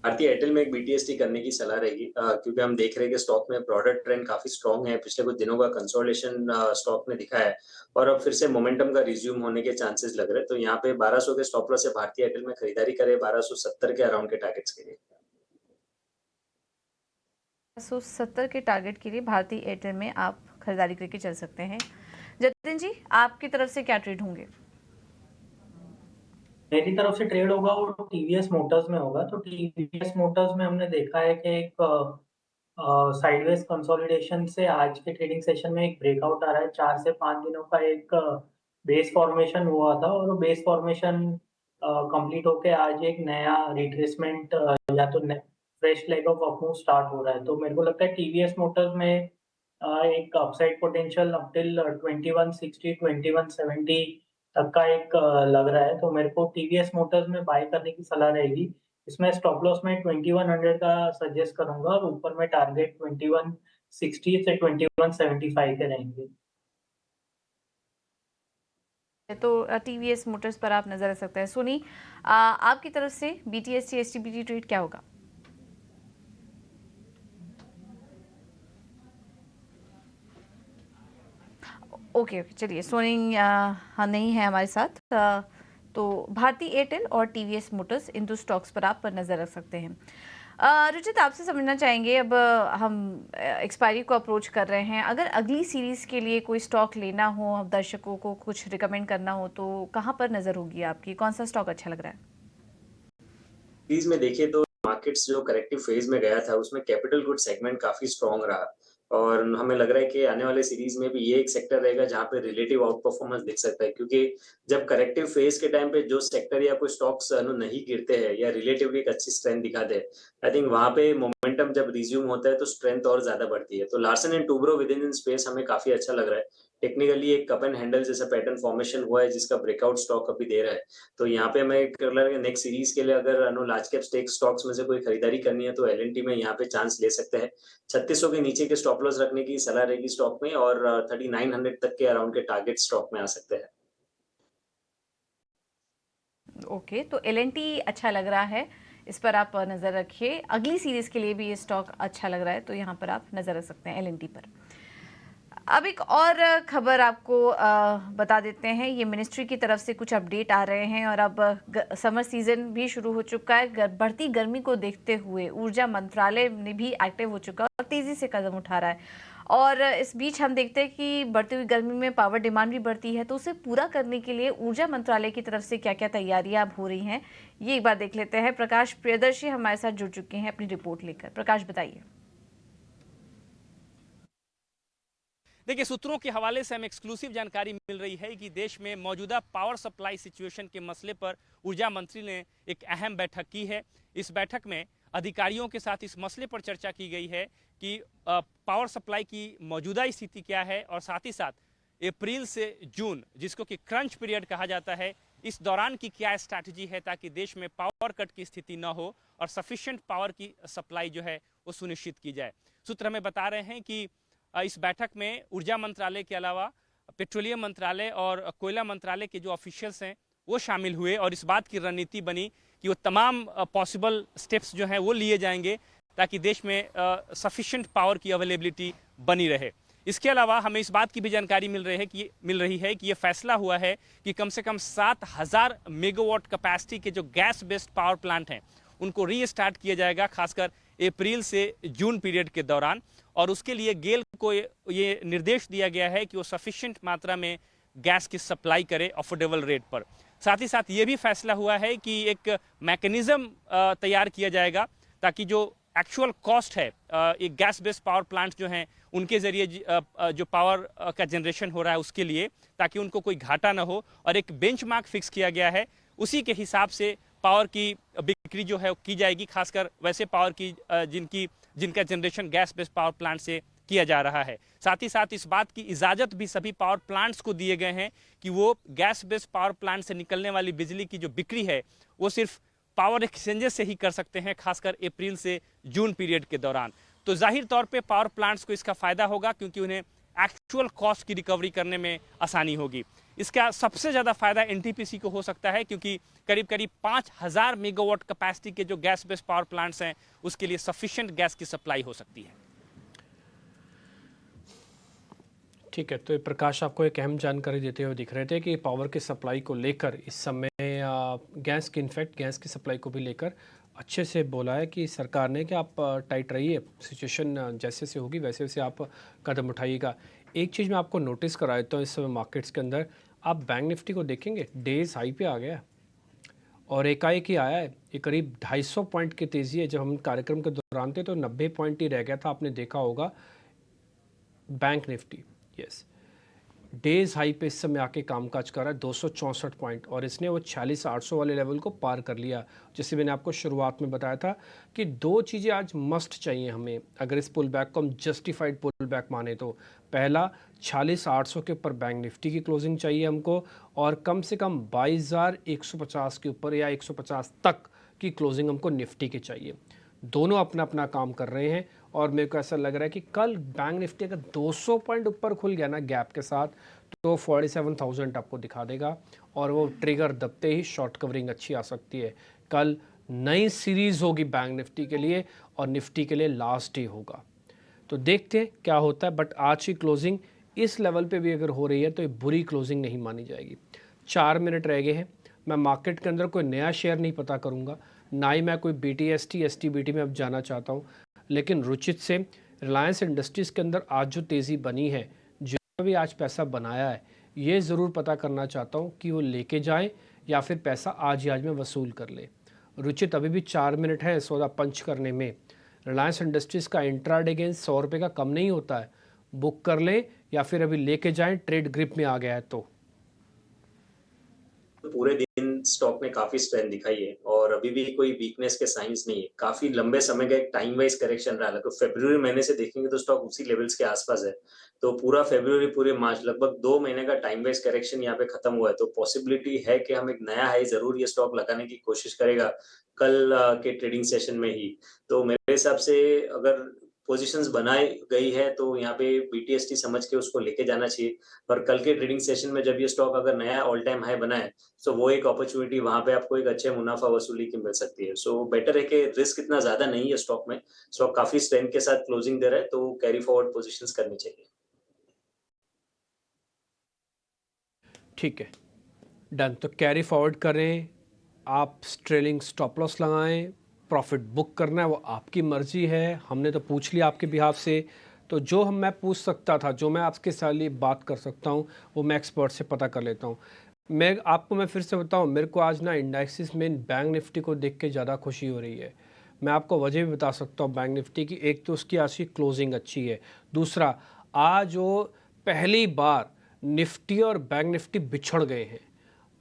भारतीय एयरटेल में एक BTST करने की सलाह रहेगी, क्योंकि हम देख रहे हैं कि स्टॉक में ब्रॉडर ट्रेंड काफी स्ट्रांग है। पिछले कुछ दिनों का कंसोलिडेशन स्टॉक में दिखा है और अब फिर से मोमेंटम का रिज्यूम होने के चांसेस लग रहे हैं। तो यहाँ पे 1200 के स्टॉप लॉस से भारतीय एयरटेल में खरीदारी करे 1270 के अराउंड के टारगेट्स के लिए। 1270 के टारगेट के लिए भारतीय एयरटेल में आप खरीदारी करके चल सकते हैं। जतिन जी, आपकी तरफ से क्या ट्रेड होंगे? मेरी तरफ से ट्रेड होगा वो टीवीएस मोटर्स में होगा। तो टीवीएस मोटर्स में हमने देखा है कि एक साइडवेज कंसोलिडेशन से आज के ट्रेडिंग सेशन में एक ब्रेकआउट आ रहा है। 4 से 5 दिनों का एक बेस फॉर्मेशन हुआ था और वो बेस फॉर्मेशन कंप्लीट होके आज एक नया रिट्रेसमेंट या तो fresh leg of up move start हो रहा है। तो मेरे को लगता है टीवीएस मोटर्स में एक अपसाइड पोटेंशियल अप टिल 2160 2170 तक का एक लग रहा है। तो मेरे को टीवीएस मोटर्स में बाय करने की सलाह रहेगी। इसमें स्टॉप लॉस में 2100 का सजेस्ट करूंगा और ऊपर में टारगेट 2160 से 2175 के रहेंगे। तो टीवीएस मोटर्स पर आप नजर रख सकते हैं। सोनी, आपकी तरफ से BTST STBT ट्रेड क्या होगा? ओके, चलिए, सोनी नहीं है हमारे साथ। तो भारतीय एयरटेल और TVS मोटर्स, इन दो स्टॉक्स पर आप नज़र रख सकते हैं। रुचित, आपसे समझना चाहेंगे, अब हम एक्सपायरी को अप्रोच कर रहे हैं। अगर अगली सीरीज़ के लिए कोई स्टॉक लेना हो, अब दर्शकों को कुछ रिकमेंड करना हो, तो कहाँ पर नज़र होगी आपकी? कौन सा स्टॉक अच्छा लग रहा है? सीरीज में देखें तो मार्केट्स जो करेक्टिव फेज में गया था उसमें कैपिटल गुड सेगमेंट काफी स्ट्रांग रहा और हमें लग रहा है कि आने वाले सीरीज में भी ये एक सेक्टर रहेगा जहाँ पे रिलेटिव आउट परफॉर्मेंस दिख सकता है, क्योंकि जब करेक्टिव फेज के टाइम पे जो सेक्टर या कोई स्टॉक्स नहीं गिरते हैं या रिलेटिवली एक अच्छी स्ट्रेंथ दिखाते हैं, आई थिंक वहाँ पे मोमेंटम जब रिज्यूम होता है तो स्ट्रेंथ और ज्यादा बढ़ती है। तो Larsen and Toubro with in space हमें काफी अच्छा लग रहा है। टेक्निकली एक कप एंड हैंडल जैसा पैटर्न फॉर्मेशन हुआ है जिसका ब्रेकआउट स्टॉक अभी दे रहा है। तो यहाँ पे हमें नेक्स्ट सीरीज के लिए अगर लार्ज कैप स्टेक स्टॉक्स में से कोई खरीदारी करनी है तो L&T में यहाँ पे चांस ले सकते हैं। 3600 के नीचे के स्टॉप लॉस रखने की सलाह रहेगी स्टॉक में और 3900 तक के अराउंड के टारगेट स्टॉक में आ सकते हैं। ओके, तो L&T अच्छा लग रहा है, इस पर आप नज़र रखिए। अगली सीरीज के लिए भी ये स्टॉक अच्छा लग रहा है, तो यहाँ पर आप नज़र रख सकते हैं L&T पर। अब एक और खबर आपको बता देते हैं। ये मिनिस्ट्री की तरफ से कुछ अपडेट आ रहे हैं और अब समर सीजन भी शुरू हो चुका है। बढ़ती गर्मी को देखते हुए ऊर्जा मंत्रालय ने भी एक्टिव हो चुका है और तेज़ी से कदम उठा रहा है। और इस बीच हम देखते हैं कि बढ़ती हुई गर्मी में पावर डिमांड भी बढ़ती है, तो उसे पूरा करने के लिए ऊर्जा मंत्रालय की तरफ से क्या क्या तैयारियां अब हो रही हैं, ये एक बार देख लेते हैं। प्रकाश प्रियदर्शी हमारे साथ जुड़ चुके हैं अपनी रिपोर्ट लेकर। प्रकाश, बताइए। देखिए, सूत्रों के हवाले से हमें एक्सक्लूसिव जानकारी मिल रही है कि देश में मौजूदा पावर सप्लाई सिचुएशन के मसले पर ऊर्जा मंत्री ने एक अहम बैठक की है। इस बैठक में अधिकारियों के साथ इस मसले पर चर्चा की गई है कि पावर सप्लाई की मौजूदा स्थिति क्या है और साथ ही साथ अप्रैल से जून, जिसको कि क्रंच पीरियड कहा जाता है, इस दौरान की क्या स्ट्रैटेजी है ताकि देश में पावर कट की स्थिति न हो और सफिशिएंट पावर की सप्लाई जो है वो सुनिश्चित की जाए। सूत्र हमें बता रहे हैं कि इस बैठक में ऊर्जा मंत्रालय के अलावा पेट्रोलियम मंत्रालय और कोयला मंत्रालय के जो ऑफिशियल्स हैं वो शामिल हुए और इस बात की रणनीति बनी कि वो तमाम पॉसिबल स्टेप्स जो हैं वो लिए जाएंगे ताकि देश में सफिशिएंट पावर की अवेलेबिलिटी बनी रहे। इसके अलावा हमें इस बात की भी जानकारी मिल रही है कि ये फैसला हुआ है कि कम से कम 7000 मेगावाट कैपेसिटी के जो गैस बेस्ड पावर प्लांट हैं उनको रीस्टार्ट किया जाएगा, खासकर अप्रैल से जून पीरियड के दौरान। और उसके लिए गेल को ये निर्देश दिया गया है कि वो सफिशिएंट मात्रा में गैस की सप्लाई करे अफोर्डेबल रेट पर। साथ ही साथ ये भी फैसला हुआ है कि एक मैकेनिज्म तैयार किया जाएगा ताकि जो एक्चुअल कॉस्ट है एक गैस बेस्ड पावर प्लांट जो हैं उनके ज़रिए जो पावर का जनरेशन हो रहा है उसके लिए, ताकि उनको कोई घाटा ना हो, और एक बेंचमार्क फिक्स किया गया है। उसी के हिसाब से पावर की बिक्री जो है की जाएगी, खासकर वैसे पावर की जिनका generation gas based power plant से किया जा रहा है। साथ ही साथ इस बात की इजाज़त भी सभी पावर प्लांट्स को दिए गए हैं कि वो गैस बेस्ड पावर प्लांट से निकलने वाली बिजली की जो बिक्री है वो सिर्फ पावर एक्सचेंजेस से ही कर सकते हैं, खासकर अप्रैल से जून पीरियड के दौरान। तो जाहिर तौर पे पावर प्लांट्स को इसका फ़ायदा होगा, क्योंकि उन्हें एक्चुअल कॉस्ट की रिकवरी करने में आसानी होगी। इसका सबसे ज़्यादा फायदा एनटीपीसी को हो सकता है, क्योंकि करीब करीब 5000 मेगावाट कैपेसिटी के जो गैस बेस्ड पावर प्लांट्स हैं उसके लिए सफिशिएंट गैस की सप्लाई हो सकती है। ठीक है, तो ये प्रकाश आपको एक अहम जानकारी देते हुए दिख रहे थे कि पावर की सप्लाई को लेकर इस समय गैस की सप्लाई को भी लेकर अच्छे से बोला है कि सरकार ने कि आप टाइट रहिए, सिचुएशन जैसे से होगी वैसे वैसे आप कदम उठाइएगा। एक चीज़ मैं आपको नोटिस करा देता हूँ, इस समय मार्केट्स के अंदर आप बैंक निफ्टी को देखेंगे, डेज हाई पे आ गया है और एकाएक ही आया है। ये करीब 250 पॉइंट की तेज़ी है। जब हम कार्यक्रम के दौरान थे तो 90 पॉइंट ही रह गया था, आपने देखा होगा bank Nifty. Yes, days high पे इस समय आके कामकाज कर रहा है 264 पॉइंट, और इसने वो 46,800 वाले लेवल को पार कर लिया। जैसे मैंने आपको शुरुआत में बताया था कि दो चीज़ें आज मस्ट चाहिए हमें अगर इस पुल बैक को हम जस्टिफाइड पुल बैक माने तो। पहला, 46,800 के ऊपर बैंक निफ्टी की क्लोजिंग चाहिए हमको, और कम से कम 22,150 के ऊपर या 150 तक की क्लोजिंग हमको निफ्टी की चाहिए। दोनों अपना अपना काम कर रहे हैं, और मेरे को ऐसा लग रहा है कि कल बैंक निफ्टी अगर 200 पॉइंट ऊपर खुल गया ना गैप के साथ, तो 47,000 आपको दिखा देगा, और वो ट्रिगर दबते ही शॉर्ट कवरिंग अच्छी आ सकती है। कल नई सीरीज़ होगी बैंक निफ्टी के लिए, और निफ्टी के लिए लास्ट डे होगा, तो देखते हैं क्या होता है। बट आज की क्लोजिंग इस लेवल पे भी अगर हो रही है तो ये बुरी क्लोजिंग नहीं मानी जाएगी। 4 मिनट रह गए हैं। मैं मार्केट के अंदर कोई नया शेयर नहीं पता करूँगा, ना ही मैं कोई BTST STBT में अब जाना चाहता हूँ, लेकिन रुचित से रिलायंस इंडस्ट्रीज़ के अंदर आज जो तेज़ी बनी है, जो भी आज पैसा बनाया है, ये ज़रूर पता करना चाहता हूँ कि वो लेके जाएं या फिर पैसा आज ही आज में वसूल कर ले। रुचित अभी भी 4 मिनट है सौदा पंच करने में। रिलायंस इंडस्ट्रीज़ का इंट्राडे गेन 100 रुपये का कम नहीं होता है, बुक कर लें या फिर अभी लेके जाएं, ट्रेड ग्रिप में आ गया है तो। पूरे दिन स्टॉक ने काफी स्ट्रेंथ दिखाई है और अभी भी कोई वीकनेस के साइंस नहीं है। काफी लंबे समय का एक टाइम वाइज करेक्शन रहा है, तो फरवरी महीने से देखेंगे तो स्टॉक उसी लेवल्स के आसपास है। तो पूरा फरवरी, पूरे मार्च, लगभग 2 महीने का टाइम वाइज करेक्शन यहाँ पे खत्म हुआ है। तो पॉसिबिलिटी है कि हम एक नया हाई जरूर ये स्टॉक लगाने की कोशिश करेगा कल के ट्रेडिंग सेशन में ही। तो मेरे हिसाब से अगर पोजीशंस बनाई गई है तो यहाँ पे BTST समझ के उसको लेके जाना चाहिए, और कल के ट्रेडिंग सेशन में जब ये स्टॉक अगर नया ऑल टाइम हाई बनाए तो वो एक अपॉर्चुनिटी वहां पे आपको एक अच्छे मुनाफा वसूली की मिल सकती है। सो बेटर है कि रिस्क इतना ज्यादा नहीं है स्टॉक में, स्टॉक काफी स्ट्रेंथ के साथ क्लोजिंग दे रहा है, तो कैरी फॉरवर्ड पोजीशंस करनी चाहिए। ठीक है, डन। तो कैरी फॉरवर्ड करें, आप ट्रेलिंग स्टॉप लॉस लगाएं, प्रॉफिट बुक करना है वो आपकी मर्जी है। हमने तो पूछ लिया आपके बिहाफ से, तो जो मैं पूछ सकता था, जो मैं आपके साथ लिए बात कर सकता हूँ, वो मैं एक्सपर्ट से पता कर लेता हूँ। मैं फिर से बताऊँ, मेरे को आज ना इंडेक्सेस में बैंक निफ्टी को देख के ज़्यादा खुशी हो रही है। मैं आपको वजह भी बता सकता हूँ बैंक निफ्टी की। एक तो उसकी आज की क्लोजिंग अच्छी है, दूसरा आज वो पहली बार निफ्टी और बैंक निफ्टी बिछड़ गए हैं।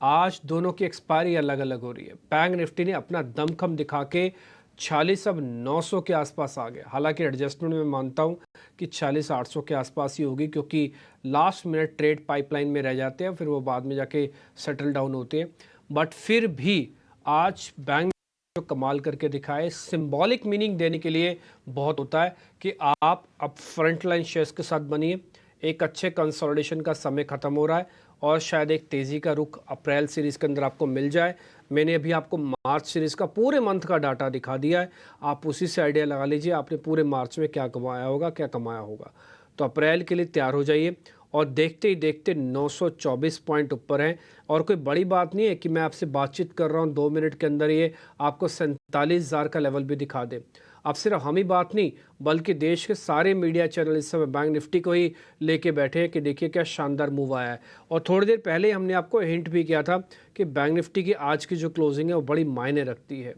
आज दोनों की एक्सपायरी अलग अलग हो रही है। बैंक निफ्टी ने अपना दमखम दिखा के 46 अब 900 के आसपास आ गया। हालांकि एडजस्टमेंट में मानता हूं कि 46,800 के आसपास ही होगी, क्योंकि लास्ट मिनट ट्रेड पाइपलाइन में रह जाते हैं, फिर वो बाद में जाके सेटल डाउन होते हैं। बट फिर भी आज बैंक जो कमाल करके दिखाए, सिंबॉलिक मीनिंग देने के लिए बहुत होता है कि आप अब फ्रंट लाइन शेयर्स के साथ बनिए। एक अच्छे कंसोलिडेशन का समय ख़त्म हो रहा है और शायद एक तेज़ी का रुख अप्रैल सीरीज़ के अंदर आपको मिल जाए। मैंने अभी आपको मार्च सीरीज़ का पूरे मंथ का डाटा दिखा दिया है, आप उसी से आइडिया लगा लीजिए आपने पूरे मार्च में क्या कमाया होगा, क्या कमाया होगा। तो अप्रैल के लिए तैयार हो जाइए, और देखते ही देखते 924 पॉइंट ऊपर हैं। और कोई बड़ी बात नहीं है कि मैं आपसे बातचीत कर रहा हूँ 2 मिनट के अंदर ये आपको 47,000 का लेवल भी दिखा दे। अब सिर्फ हम ही बात नहीं, बल्कि देश के सारे मीडिया चैनल इस समय बैंक निफ्टी को ही लेके बैठे हैं कि देखिए क्या शानदार मूव आया है। और थोड़ी देर पहले हमने आपको हिंट भी किया था कि बैंक निफ्टी की आज की जो क्लोजिंग है वो बड़ी मायने रखती है।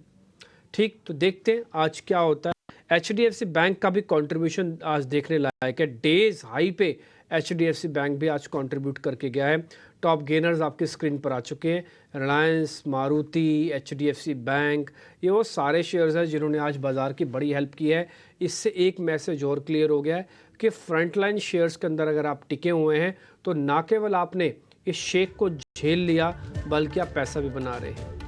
ठीक, तो देखते हैं आज क्या होता है। HDFC बैंक का भी कंट्रीब्यूशन आज देखने लायक है। डेज हाई पे HDFC बैंक भी आज कंट्रीब्यूट करके गया है। टॉप गेनर्स आपकी स्क्रीन पर आ चुके हैं, रिलायंस, मारुति, HDFC बैंक, ये वो सारे शेयर्स हैं जिन्होंने आज बाज़ार की बड़ी हेल्प की है। इससे एक मैसेज और क्लियर हो गया है कि फ्रंटलाइन शेयर्स के अंदर अगर आप टिके हुए हैं तो ना केवल आपने इस शेक को झेल लिया, बल्कि आप पैसा भी बना रहे हैं।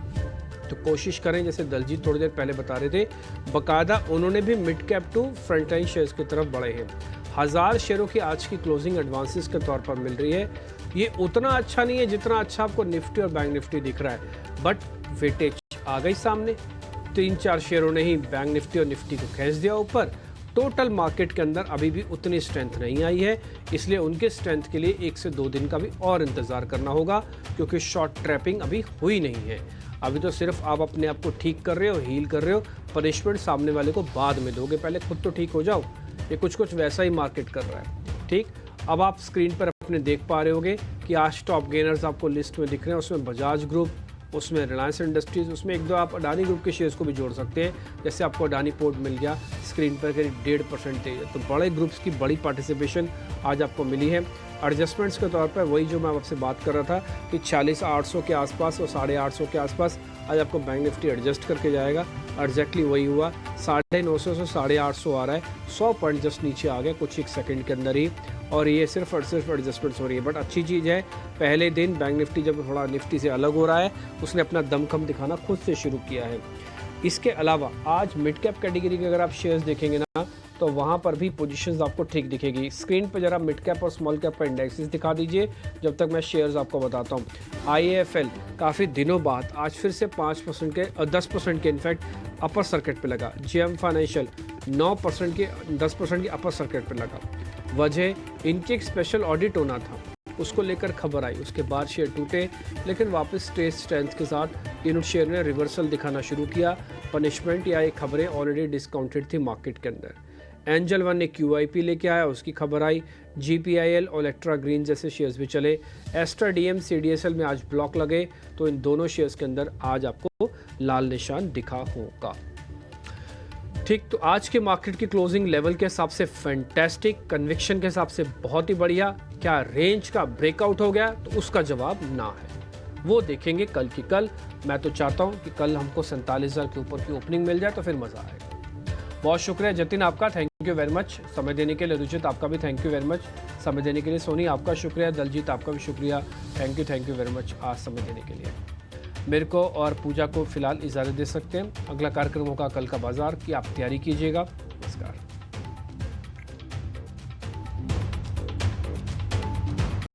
तो कोशिश करें, जैसे दलजीत थोड़ी देर पहले बता रहे थे, बाकायदा उन्होंने भी mid cap to frontline shares की तरफ बढ़े हैं। 1000 शेयरों की आज की क्लोजिंग एडवांसेस के तौर पर मिल रही है। ये उतना अच्छा नहीं है जितना अच्छा आपको निफ्टी और बैंक निफ्टी दिख रहा है, बट वेटेज आ गई सामने। 3-4 शेयरों ने ही बैंक निफ्टी और निफ्टी को खींच दिया ऊपर। टोटल मार्केट के अंदर अभी भी उतनी स्ट्रेंथ नहीं आई है, इसलिए उनके स्ट्रेंथ के लिए 1 से 2 दिन का भी और इंतज़ार करना होगा, क्योंकि शॉर्ट ट्रैपिंग अभी हुई नहीं है। अभी तो सिर्फ आप अपने आप को ठीक कर रहे हो, हील कर रहे हो, पनिशमेंट सामने वाले को बाद में दोगे, पहले खुद तो ठीक हो जाओ। ये कुछ वैसा ही मार्केट कर रहा है। ठीक, अब आप स्क्रीन पर अपने देख पा रहे होगे कि आज टॉप गेनर्स आपको लिस्ट में दिख रहे हैं। उसमें बजाज ग्रुप, उसमें रिलायंस इंडस्ट्रीज़, उसमें 1-2 आप अडानी ग्रुप के शेयर्स को भी जोड़ सकते हैं। जैसे आपको अडानी पोर्ट मिल गया, स्क्रीन पर करीब 1.5% है। तो बड़े ग्रुप्स की बड़ी पार्टिसिपेशन आज आपको मिली है। एडजस्टमेंट्स के तौर पर वही जो मैं आपसे बात कर रहा था कि 40,800 के आसपास और 850 के आसपास आज आपको बैंक निफ्टी एडजस्ट करके जाएगा। एग्जैक्टली वही हुआ, 950 से 850 आ रहा है, 100 पॉइंट जस्ट नीचे आ गया कुछ एक सेकंड के अंदर ही। और ये सिर्फ एडजस्टमेंट्स हो रही है, बट अच्छी चीज़ है। पहले दिन बैंक निफ्टी जब थोड़ा निफ्टी से अलग हो रहा है, उसने अपना दमखम दिखाना खुद से शुरू किया है। इसके अलावा आज मिड कैप कैटेगरी के अगर आप शेयर्स देखेंगे ना, तो वहाँ पर भी पोजीशंस आपको ठीक दिखेगी। स्क्रीन पर जरा मिड कैप और स्मॉल कैप का इंडेक्सेस दिखा दीजिए जब तक मैं शेयर्स आपको बताता हूँ। IAFL काफ़ी दिनों बाद आज फिर से 5% के 10% के इनफैक्ट अपर सर्किट पे लगा। JM फाइनेंशियल 9% के 10% के अपर सर्किट पे लगा। वजह, इनकी एक स्पेशल ऑडिट होना था, उसको लेकर खबर आई, उसके बाद शेयर टूटे, लेकिन वापस स्ट्रेंथ के साथ इन शेयर ने रिवर्सल दिखाना शुरू किया। पनिशमेंट या ये खबरें ऑलरेडी डिस्काउंटेड थी मार्केट के अंदर। एंजल वन ने QIP लेके आया, उसकी खबर आई। GPIL और इलेक्ट्रा ग्रीन जैसे शेयर्स भी चले। एस्ट्रा DM CDSL में आज ब्लॉक लगे, तो इन दोनों शेयर्स के अंदर आज आपको लाल निशान दिखा होगा। ठीक, तो आज के मार्केट की क्लोजिंग लेवल के हिसाब से फैंटास्टिक, कन्विक्शन के हिसाब से बहुत ही बढ़िया। क्या रेंज का ब्रेकआउट हो गया? तो उसका जवाब ना है, वो देखेंगे कल की कल। मैं तो चाहता हूँ कि कल हमको 47,000 के ऊपर की ओपनिंग मिल जाए तो फिर मज़ा आएगा। बहुत शुक्रिया जतिन आपका, थैंक यू वेरी मच समय देने के लिए। रुचित आपका भी थैंक यू वेरी मच समय देने के लिए। सोनी आपका शुक्रिया, दलजीत आपका भी शुक्रिया, थैंक यू वेरी मच आज समय देने के लिए। मेरे को और पूजा को फिलहाल इजाज़त दे सकते हैं। अगला कार्यक्रम होगा कल का बाजार की, आप तैयारी कीजिएगा। नमस्कार।